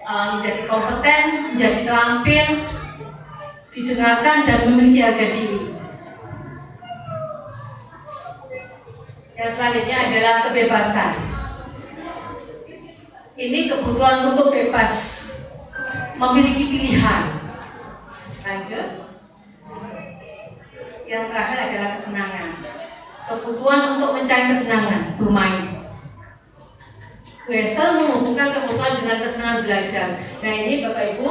A: menjadi kompeten, menjadi terampil, didengarkan dan memiliki harga diri. Yang selanjutnya adalah kebebasan. Ini kebutuhan untuk bebas, memiliki pilihan. Lanjut. Yang terakhir adalah kesenangan. Kebutuhan untuk mencari kesenangan, bermain. Wessel menghubungkan kebutuhan dengan kesenangan belajar. Nah ini Bapak Ibu,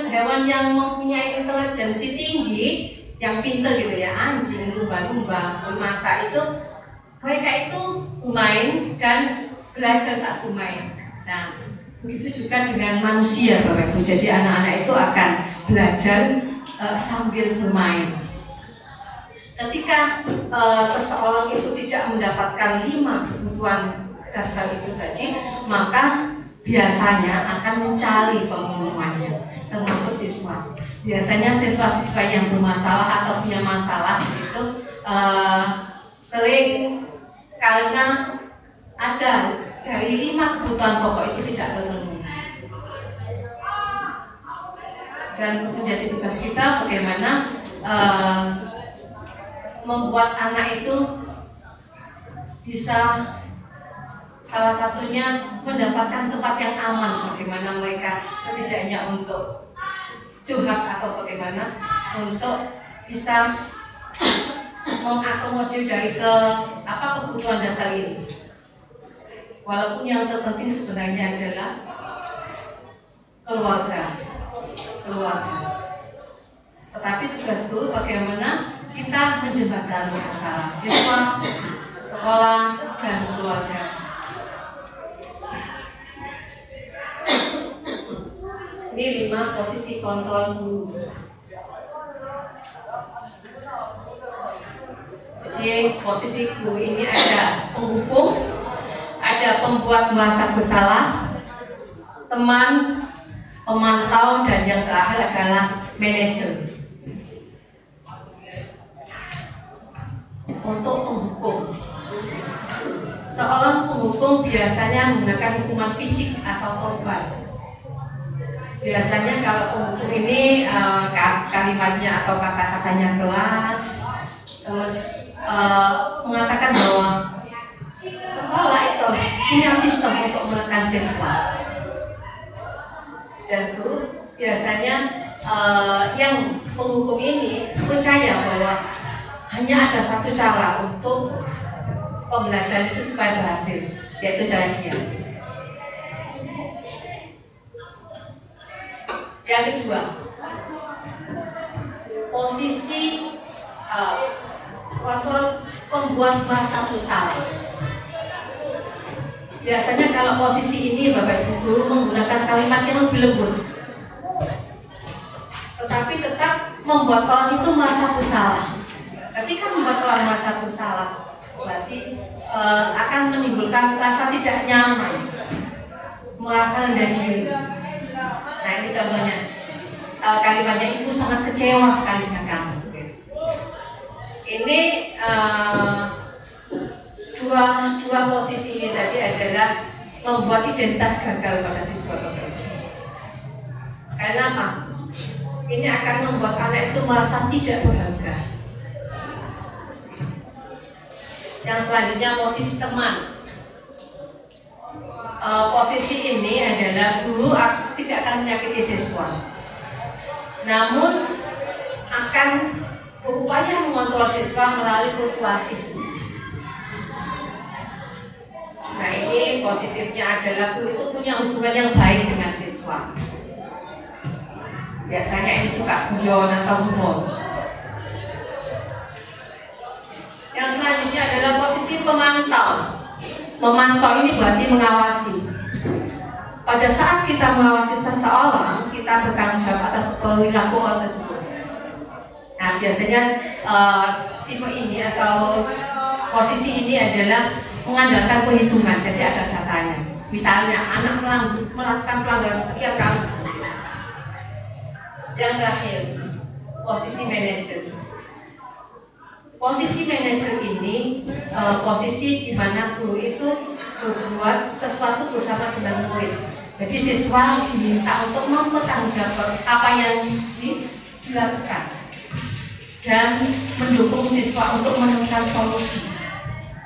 A: hewan yang mempunyai intelijensi tinggi, yang pintar gitu ya, anjing, lumba-lumba, primata itu, mereka itu bermain dan belajar saat bermain. Nah begitu juga dengan manusia Bapak Ibu. Jadi anak-anak itu akan belajar sambil bermain. Ketika seseorang itu tidak mendapatkan 5 kebutuhan dasar itu tadi, maka biasanya akan mencari pengumumannya, termasuk siswa. Biasanya siswa-siswa yang bermasalah atau punya masalah itu sering karena ada dari 5 kebutuhan pokok itu tidak terpenuhi. Dan menjadi tugas kita bagaimana membuat anak itu bisa salah satunya mendapatkan tempat yang aman, bagaimana mereka setidaknya untuk curhat atau bagaimana untuk bisa mengakomodir dari kebutuhan dasar ini. Walaupun yang terpenting sebenarnya adalah keluarga. Tetapi tugas guru bagaimana kita menjembatani antara siswa, sekolah, dan keluarga. Ini 5 posisi kontrol guru. Jadi posisi guru ini ada penghukum, ada pembuat merasa bersalah, teman, pemantau, dan yang terakhir adalah manajer. Untuk penghukum, seorang penghukum biasanya menggunakan hukuman fisik atau korban. Biasanya kalau penghukum ini kalimatnya atau kata-katanya keras, terus mengatakan bahwa sekolah itu punya sistem untuk menekan siswa. Dan biasanya yang penghukum ini percaya bahwa hanya ada satu cara untuk pembelajaran itu supaya berhasil, yaitu cara diam. Yang kedua, posisi kontrol pembuat merasa bersalah. Biasanya kalau posisi ini Bapak Ibu guru menggunakan kalimat yang lebih lembut, tetapi tetap membuat orang itu merasa bersalah. Ketika membuat orang merasa bersalah, berarti akan menimbulkan rasa tidak nyaman, merasa rendah diri. Nah ini contohnya, kalimatnya, ibu sangat kecewa sekali dengan kamu. Ini dua posisi ini tadi adalah membuat identitas gagal pada siswa. Karena apa? Ini akan membuat anak itu merasa tidak berharga. Yang selanjutnya posisi teman. Posisi ini adalah guru tidak akan menyakiti siswa, namun akan berupaya mengontrol siswa melalui persuasif. Nah ini positifnya adalah guru itu punya hubungan yang baik dengan siswa. Biasanya ini suka guyon atau humor. Yang selanjutnya adalah posisi pemantau. Memantau ini berarti mengawasi. Pada saat kita mengawasi seseorang, kita bertanggung jawab atas perilaku orang tersebut. Nah biasanya tipe ini atau posisi ini adalah mengandalkan perhitungan, jadi ada datanya. Misalnya anak melakukan pelanggaran sekian kali. Yang terakhir, posisi manajer. Posisi manajer ini posisi di mana guru itu berbuat sesuatu bersama dengan murid. Jadi siswa diminta untuk mempertanggungjawabkan apa yang dilakukan dan mendukung siswa untuk menemukan solusi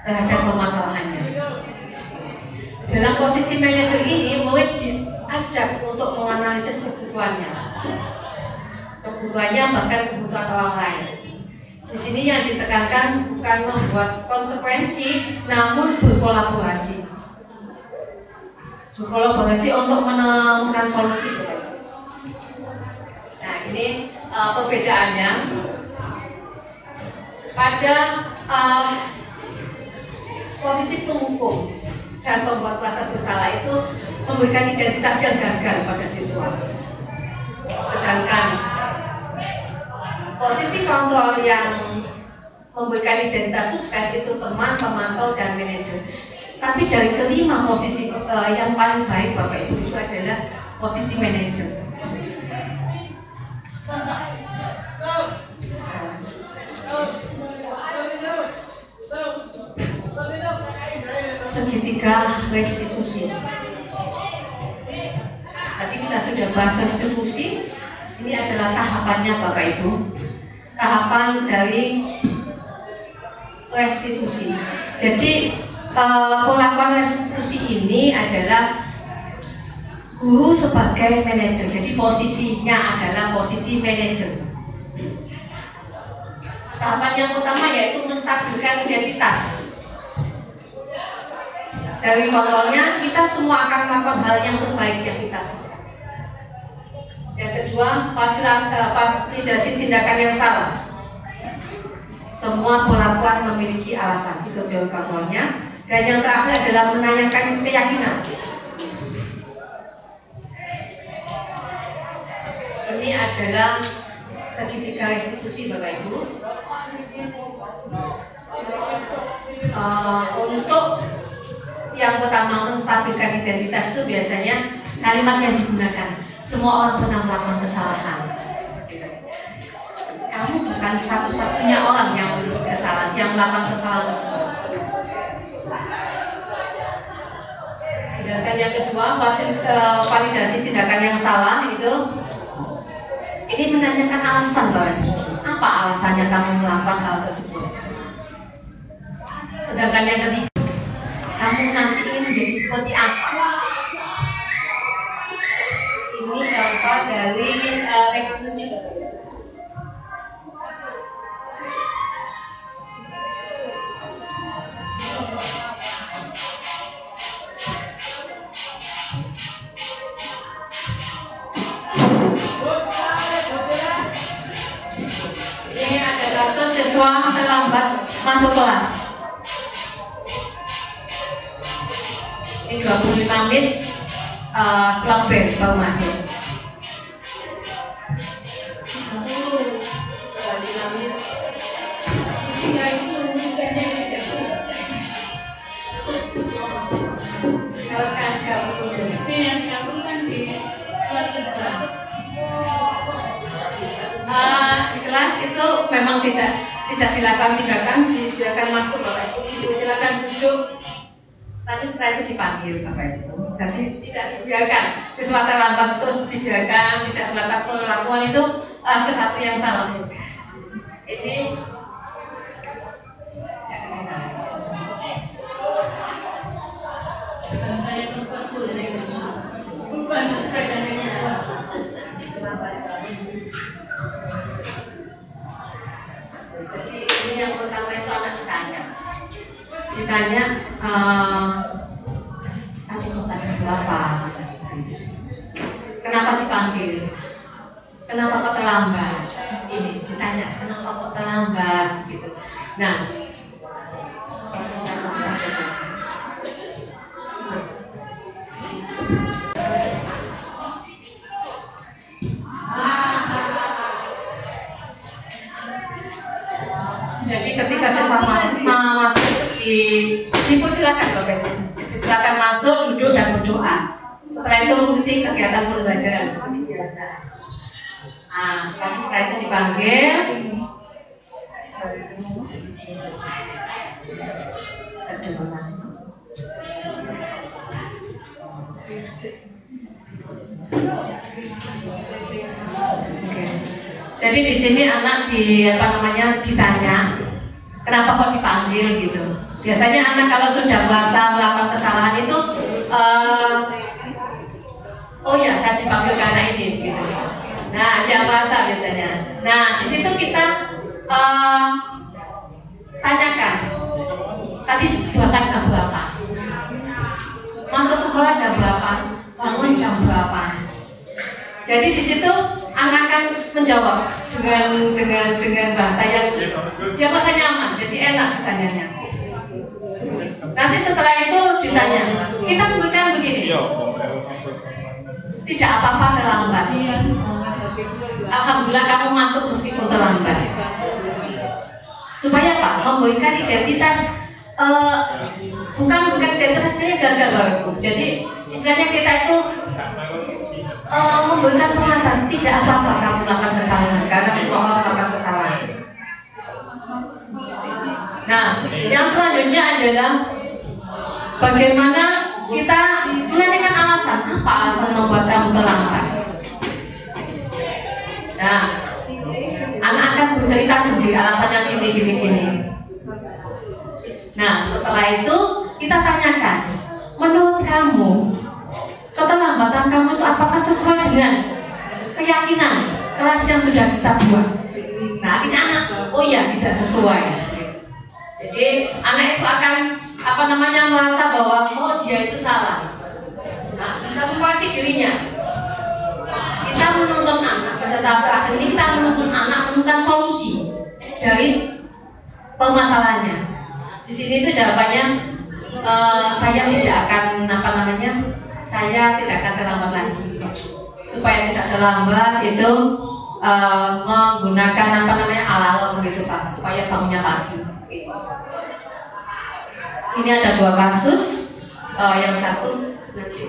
A: terhadap permasalahannya. Dalam posisi manajer ini, murid diajak untuk menganalisis kebutuhannya, bahkan kebutuhan orang lain. Di sini yang ditekankan bukan membuat konsekuensi, namun berkolaborasi. Berkolaborasi untuk menemukan solusi. Nah ini perbedaannya pada posisi penghukum dan pembuat merasa bersalah itu memberikan identitas yang gagal pada siswa. Sedangkan Fungsi kontrol yang memberikan identitas sukses itu teman, pemantau, dan manajer. Tapi dari kelima posisi yang paling baik Bapak Ibu itu adalah posisi manajer. Segitiga restitusi. Tadi kita sudah bahas restitusi. Ini adalah tahapannya Bapak Ibu. Tahapan dari restitusi. Jadi pelakuan restitusi ini adalah guru sebagai manajer. Jadi posisinya adalah posisi manajer. Tahapan yang utama yaitu menstabilkan identitas. Dari kontrolnya kita semua akan melakukan hal yang terbaik yang kita bisa. Yang kedua, fasilitasi tindakan yang salah. Semua pelakuan memiliki alasan, itu teori kontrolnya. Dan yang terakhir adalah menanyakan keyakinan. Ini adalah segitiga restitusi Bapak Ibu. Untuk yang pertama menstabilkan identitas itu biasanya kalimat yang digunakan. Semua orang pernah melakukan kesalahan. Kamu bukan satu-satunya orang yang memiliki kesalahan, yang melakukan kesalahan tersebut. Sedangkan yang kedua, validasi tindakan yang salah itu ini menanyakan alasan Bapak. Apa alasannya kamu melakukan hal tersebut? Sedangkan yang ketiga, kamu nanti ingin menjadi seperti apa? Ini contoh dari restitusi. Ini ada kasus siswa terlambat masuk kelas. Ini 25 menit setelah bel baru masuk. 25 menit. Kalau sekarang 30 menit. Di kelas itu memang tidak dilakukan tindakan, dibiarkan masuk Bapak Ibu, silakan duduk. Tapi setelah itu dipanggil Bapak Ibu. Jadi tidak dibiarkan siswa terlambat terus dibiarkan tidak melakukan perlakuan itu sesuatu yang salah. Ini saya terpuas boleh bukan pertanyaannya puas. Jadi ini yang pertama itu anak ditanya tadi kok jam berapa? Kenapa dipanggil? Kenapa kok terlambat? Ini ditanya kenapa kok terlambat gitu. Nah, seperti saya kasih sesuatu. Jadi ketika sesama masuk itu dipersilakan Bapak Ibu, silakan masuk, duduk dan berdoa. Setelah itu mengikuti kegiatan pembelajaran seperti biasa. Tapi setelah itu dipanggil. Jadi di sini anak ditanya, kenapa kok dipanggil gitu. Biasanya anak kalau sudah merasa melakukan kesalahan itu, oh ya saya dipanggil karena ini gitu. Nah, yang merasa biasanya. Nah, di situ kita tanyakan, tadi berangkat jam berapa? Masuk sekolah jam berapa? Bangun jam berapa? Jadi di situ anak akan menjawab dengan bahasa yang dia merasa nyaman, jadi enak ditanyanya. Nanti setelah itu ditanya, kita memberikan begini, tidak apa-apa terlambat. Alhamdulillah kamu masuk meskipun terlambat. Supaya apa? Memberikan identitas, bukan identitasnya gagal Bapak Ibu. Jadi istilahnya kita itu memberikan pengantar, tidak apa-apa kamu melakukan kesalahan, karena semua orang melakukan kesalahan. Nah, yang selanjutnya adalah bagaimana kita menanyakan alasan, apa alasan membuat kamu terlambat. Nah, anak akan bercerita sendiri alasannya gini. Nah, setelah itu kita tanyakan, menurut kamu keterlambatan kamu itu apakah sesuai dengan keyakinan kelas yang sudah kita buat? Nah, akhirnya anak, oh ya tidak sesuai. Jadi anak itu akan merasa bahwa oh dia itu salah. Nah, bisa mengkoreksi dirinya. Kita menuntun anak pada tahap terakhir ini, kita menuntun anak menemukan solusi dari permasalahannya. Di sini itu jawabannya, saya tidak akan saya tidak akan terlambat lagi. Supaya tidak terlambat itu menggunakan alarm gitu Pak, supaya bangunnya pagi. Gitu. Ini ada 2 kasus, yang satu nanti.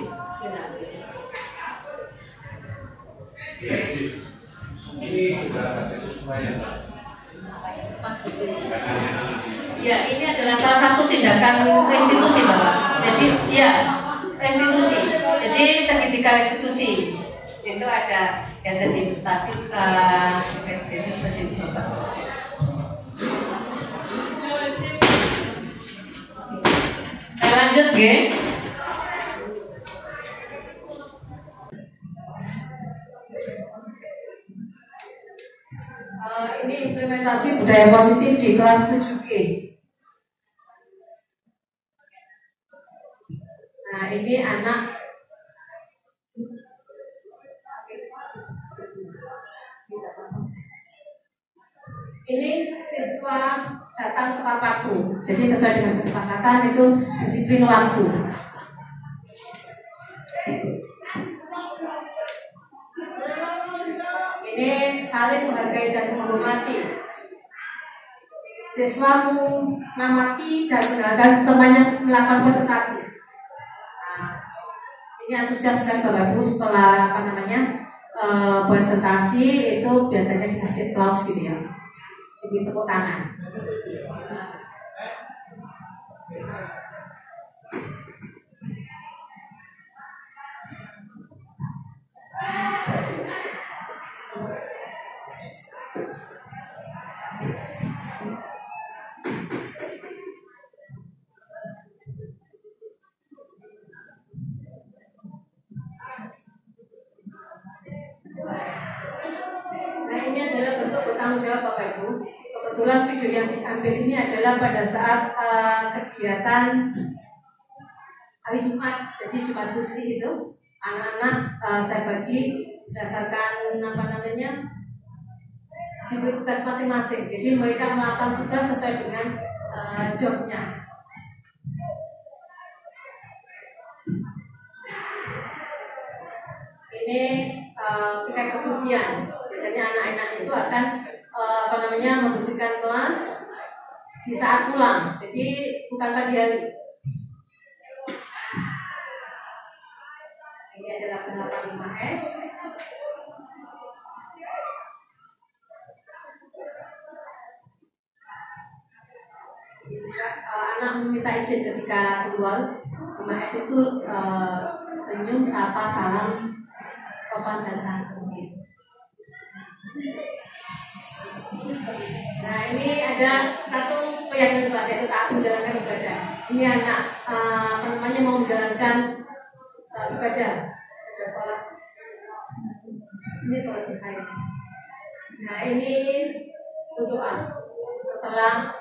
A: Ya, ini adalah salah satu tindakan restitusi Bapak. Jadi, ya, restitusi. Jadi segitiga restitusi. Itu ada yang tadi mustafikan, itu Bapak. Saya lanjut, G. Ini implementasi budaya positif di kelas 7G. Nah, ini anak ini siswa datang tepat waktu. Jadi sesuai dengan kesepakatan itu disiplin waktu. Ini saling menghargai dan menghormati. Siswamu mengamati dan mendengarkan temannya melakukan presentasi. Nah, ini antusias sekali Bapak Ibu setelah presentasi itu biasanya dikasih aplaus gitu ya. Jadi tepuk tangan. Nah, ini adalah bentuk bertanggung jawab Bapak Ibu. Kebetulan video yang diambil ini adalah pada saat kegiatan hari Jumat, jadi Jumat bersih itu anak-anak saya bagi berdasarkan diberi tugas masing-masing. Jadi mereka melakukan tugas sesuai dengan jobnya. Ini tingkat kebersihan. Biasanya anak-anak itu akan membersihkan kelas di saat pulang. Jadi bukan pagi hari. Ini adalah penerapan 5S. Ini juga anak meminta izin ketika keluar. 5S itu senyum, sapa, salam, sopan dan santun. Nah, ini ada satu keyakinan kelas, yaitu taat menjalankan ibadah. Ini anak mau menjalankan ibadah sholat. Ini sholat duha. Nah, ini berdoa setelah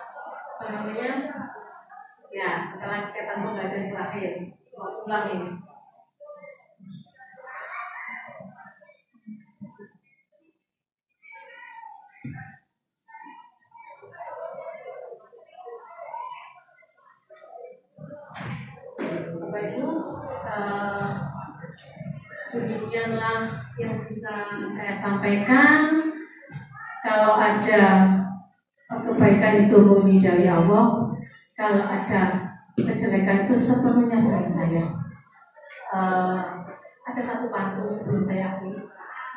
A: setelah kegiatan pembelajaran itu akhir, mau pulang ini. demikianlah yang bisa saya sampaikan. Kalau ada kebaikan itu murni dari Allah, kalau ada kejelekan itu sepenuhnya dari saya. Ada satu pantun sebelum saya akhiri.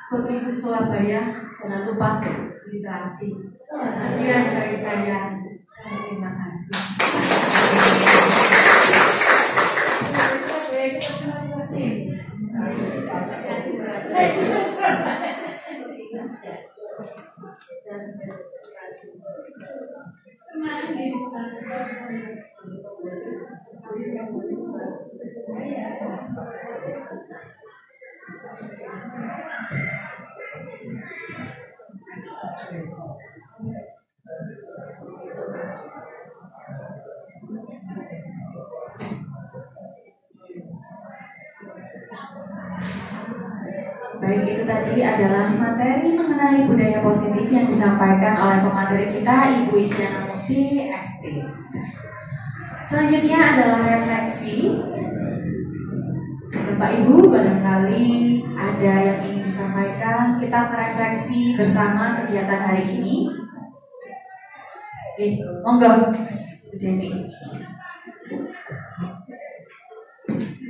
A: Begitu Surabaya, jangan lupa literasi. Sekian dari saya. Terima kasih.
B: Baik, itu tadi adalah materi mengenai budaya positif yang disampaikan oleh pemateri kita, Ibu Isyana Mukti, ST. Selanjutnya adalah refleksi. Bapak Ibu, barangkali ada yang ingin disampaikan, kita merefleksi bersama kegiatan hari ini. Monggo, Bu Deni.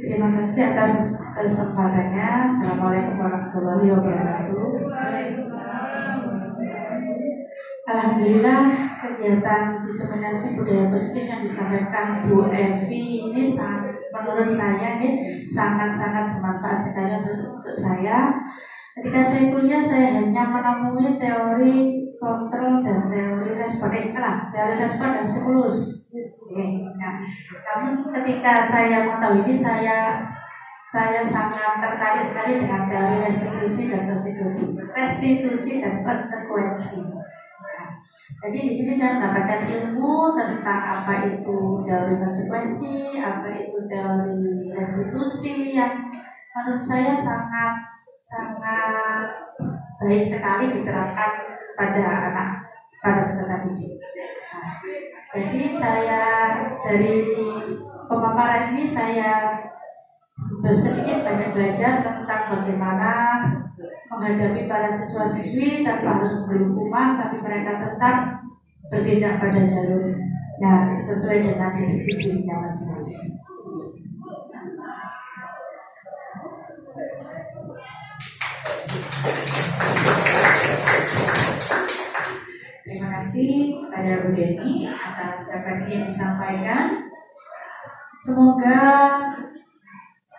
B: Terima kasih atas kesempatannya. Assalamualaikum warahmatullahi wabarakatuh. Alhamdulillah, kegiatan diseminasi budaya positif yang disampaikan Bu Evi ini menurut saya ini sangat-sangat bermanfaat sekali untuk saya. Ketika saya kuliah, saya hanya menemui teori kontrol dan teori respon. Teori respon dan stimulus. Nah, namun ketika saya mengetahui ini, saya sangat tertarik sekali dengan teori restitusi dan konsekuensi. Nah, jadi di sini saya mendapatkan ilmu tentang apa itu teori konsekuensi, apa itu teori restitusi yang menurut saya sangat baik sekali diterapkan pada peserta didik. Jadi saya dari pemaparan ini saya sedikit banyak belajar tentang bagaimana menghadapi para siswa-siswi tanpa harus memberi hukuman, tapi mereka tetap bertindak pada jalurnya sesuai dengan disiplin dirinya masing-masing. Terima kasih kepada Bu Deni atas refleksi yang disampaikan. Semoga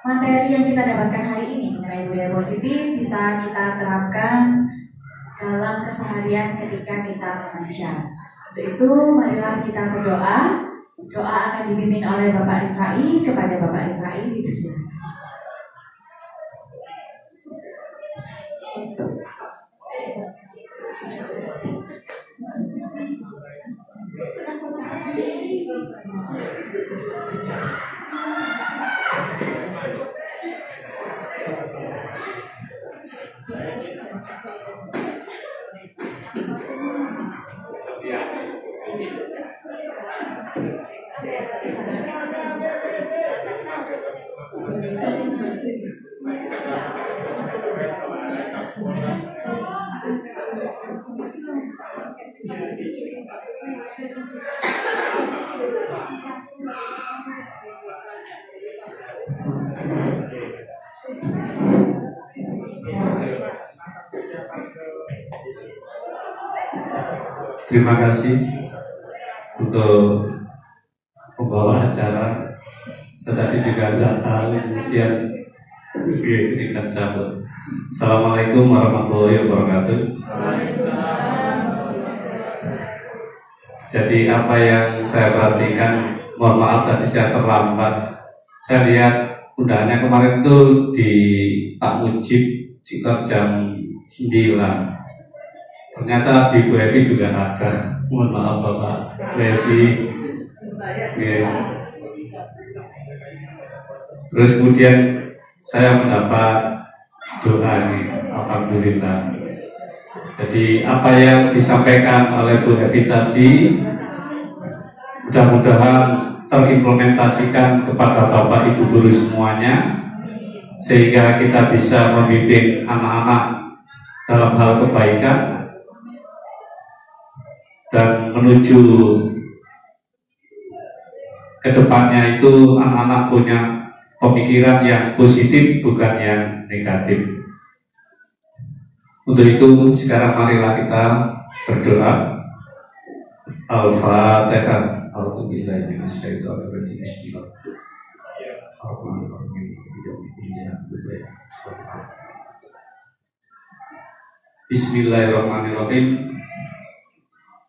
B: materi yang kita dapatkan hari ini mengenai budaya positif bisa kita terapkan dalam keseharian ketika kita mengajar. Untuk itu, marilah kita berdoa. Doa akan dipimpin oleh Bapak Rifai. Kepada Bapak Rifai dipersilakan.
E: Terima kasih untuk pembawa acara. Saya tadi juga tidak tahu, kemudian berikan cabut. Assalamualaikum warahmatullahi wabarakatuh. Jadi apa yang saya perhatikan, mohon maaf tadi saya terlambat. Saya lihat undangannya kemarin itu di Pak Mujib sekitar jam 9. Ternyata di Bu Evi juga ada. Mohon maaf Bapak Bu Evi. Terus kemudian saya mendapat doa nih, alhamdulillah. Jadi apa yang disampaikan oleh Bu Evi tadi mudah-mudahan terimplementasikan kepada Bapak Ibu guru semuanya, sehingga kita bisa membimbing anak-anak dalam hal kebaikan dan menuju kedepannya itu anak-anak punya pemikiran yang positif bukan yang negatif. Untuk itu sekarang marilah kita berdoa. Al-Fatihah. A'udzubillahi minasyaitonir rajim. Bismillahirrahmanirrahim.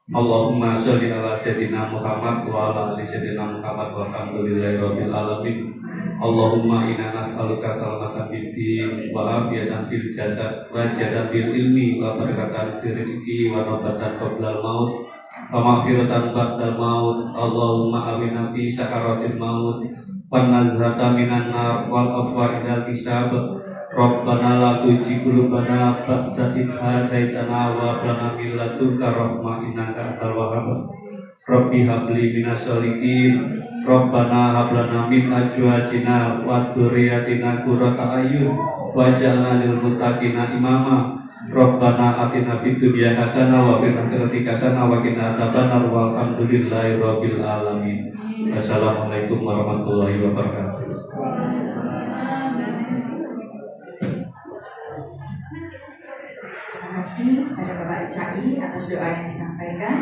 E: Allahumma sholli ala sayyidina Muhammad wa ala ali sayyidina Muhammad walhamdulillahirabbil alamin. Allahumma inna nas'aluka salamatan fid din wa afiyatan fil jasad wa jadan bil ilmi wa barakatan fil rizqi wa nabatan qablal maut wa maghfiratan ba'dal maut. Allahumma awina fi sakaratil maut wa nazhata minan nar wal afwa idal hisab. Rabbana la tuzigh qulubana ba'da idh hadaitana wa hab lana min ladunka rahmah innaka antal wahhab. Rabbi habli minas sholihin. Rabbana hab lana min azwajina wa dzurriyyatina qurrata a'yun waj'alna lil muttaqina imama. Rabbana atina fid dunya hasanah wa fil akhirati hasanah wa qina adzabannar walhamdulillahi rabbil alamin. Wassalamualaikum warahmatullahi wabarakatuh.
B: Terima kasih kepada Bapak Ifai atas doa yang disampaikan.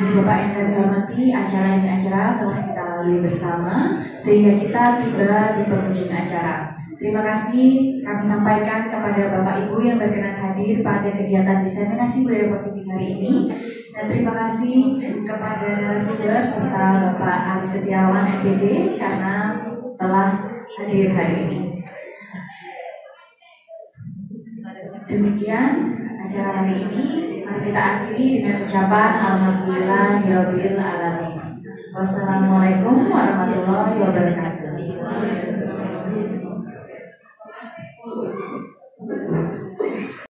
B: Ibu Bapak yang kami hormati, acara ini telah kita lalui bersama sehingga kita tiba di penghujung acara. Terima kasih kami sampaikan kepada Bapak Ibu yang berkenan hadir pada kegiatan diseminasi budaya positif hari ini. Dan terima kasih kepada narasumber serta Bapak Ali Setiawan MPD karena telah hadir hari ini. Demikian acara hari ini. Mari kita akhiri dengan ucapan Alhamdulillahirabbil alamin. Wassalamualaikum warahmatullahi wabarakatuh.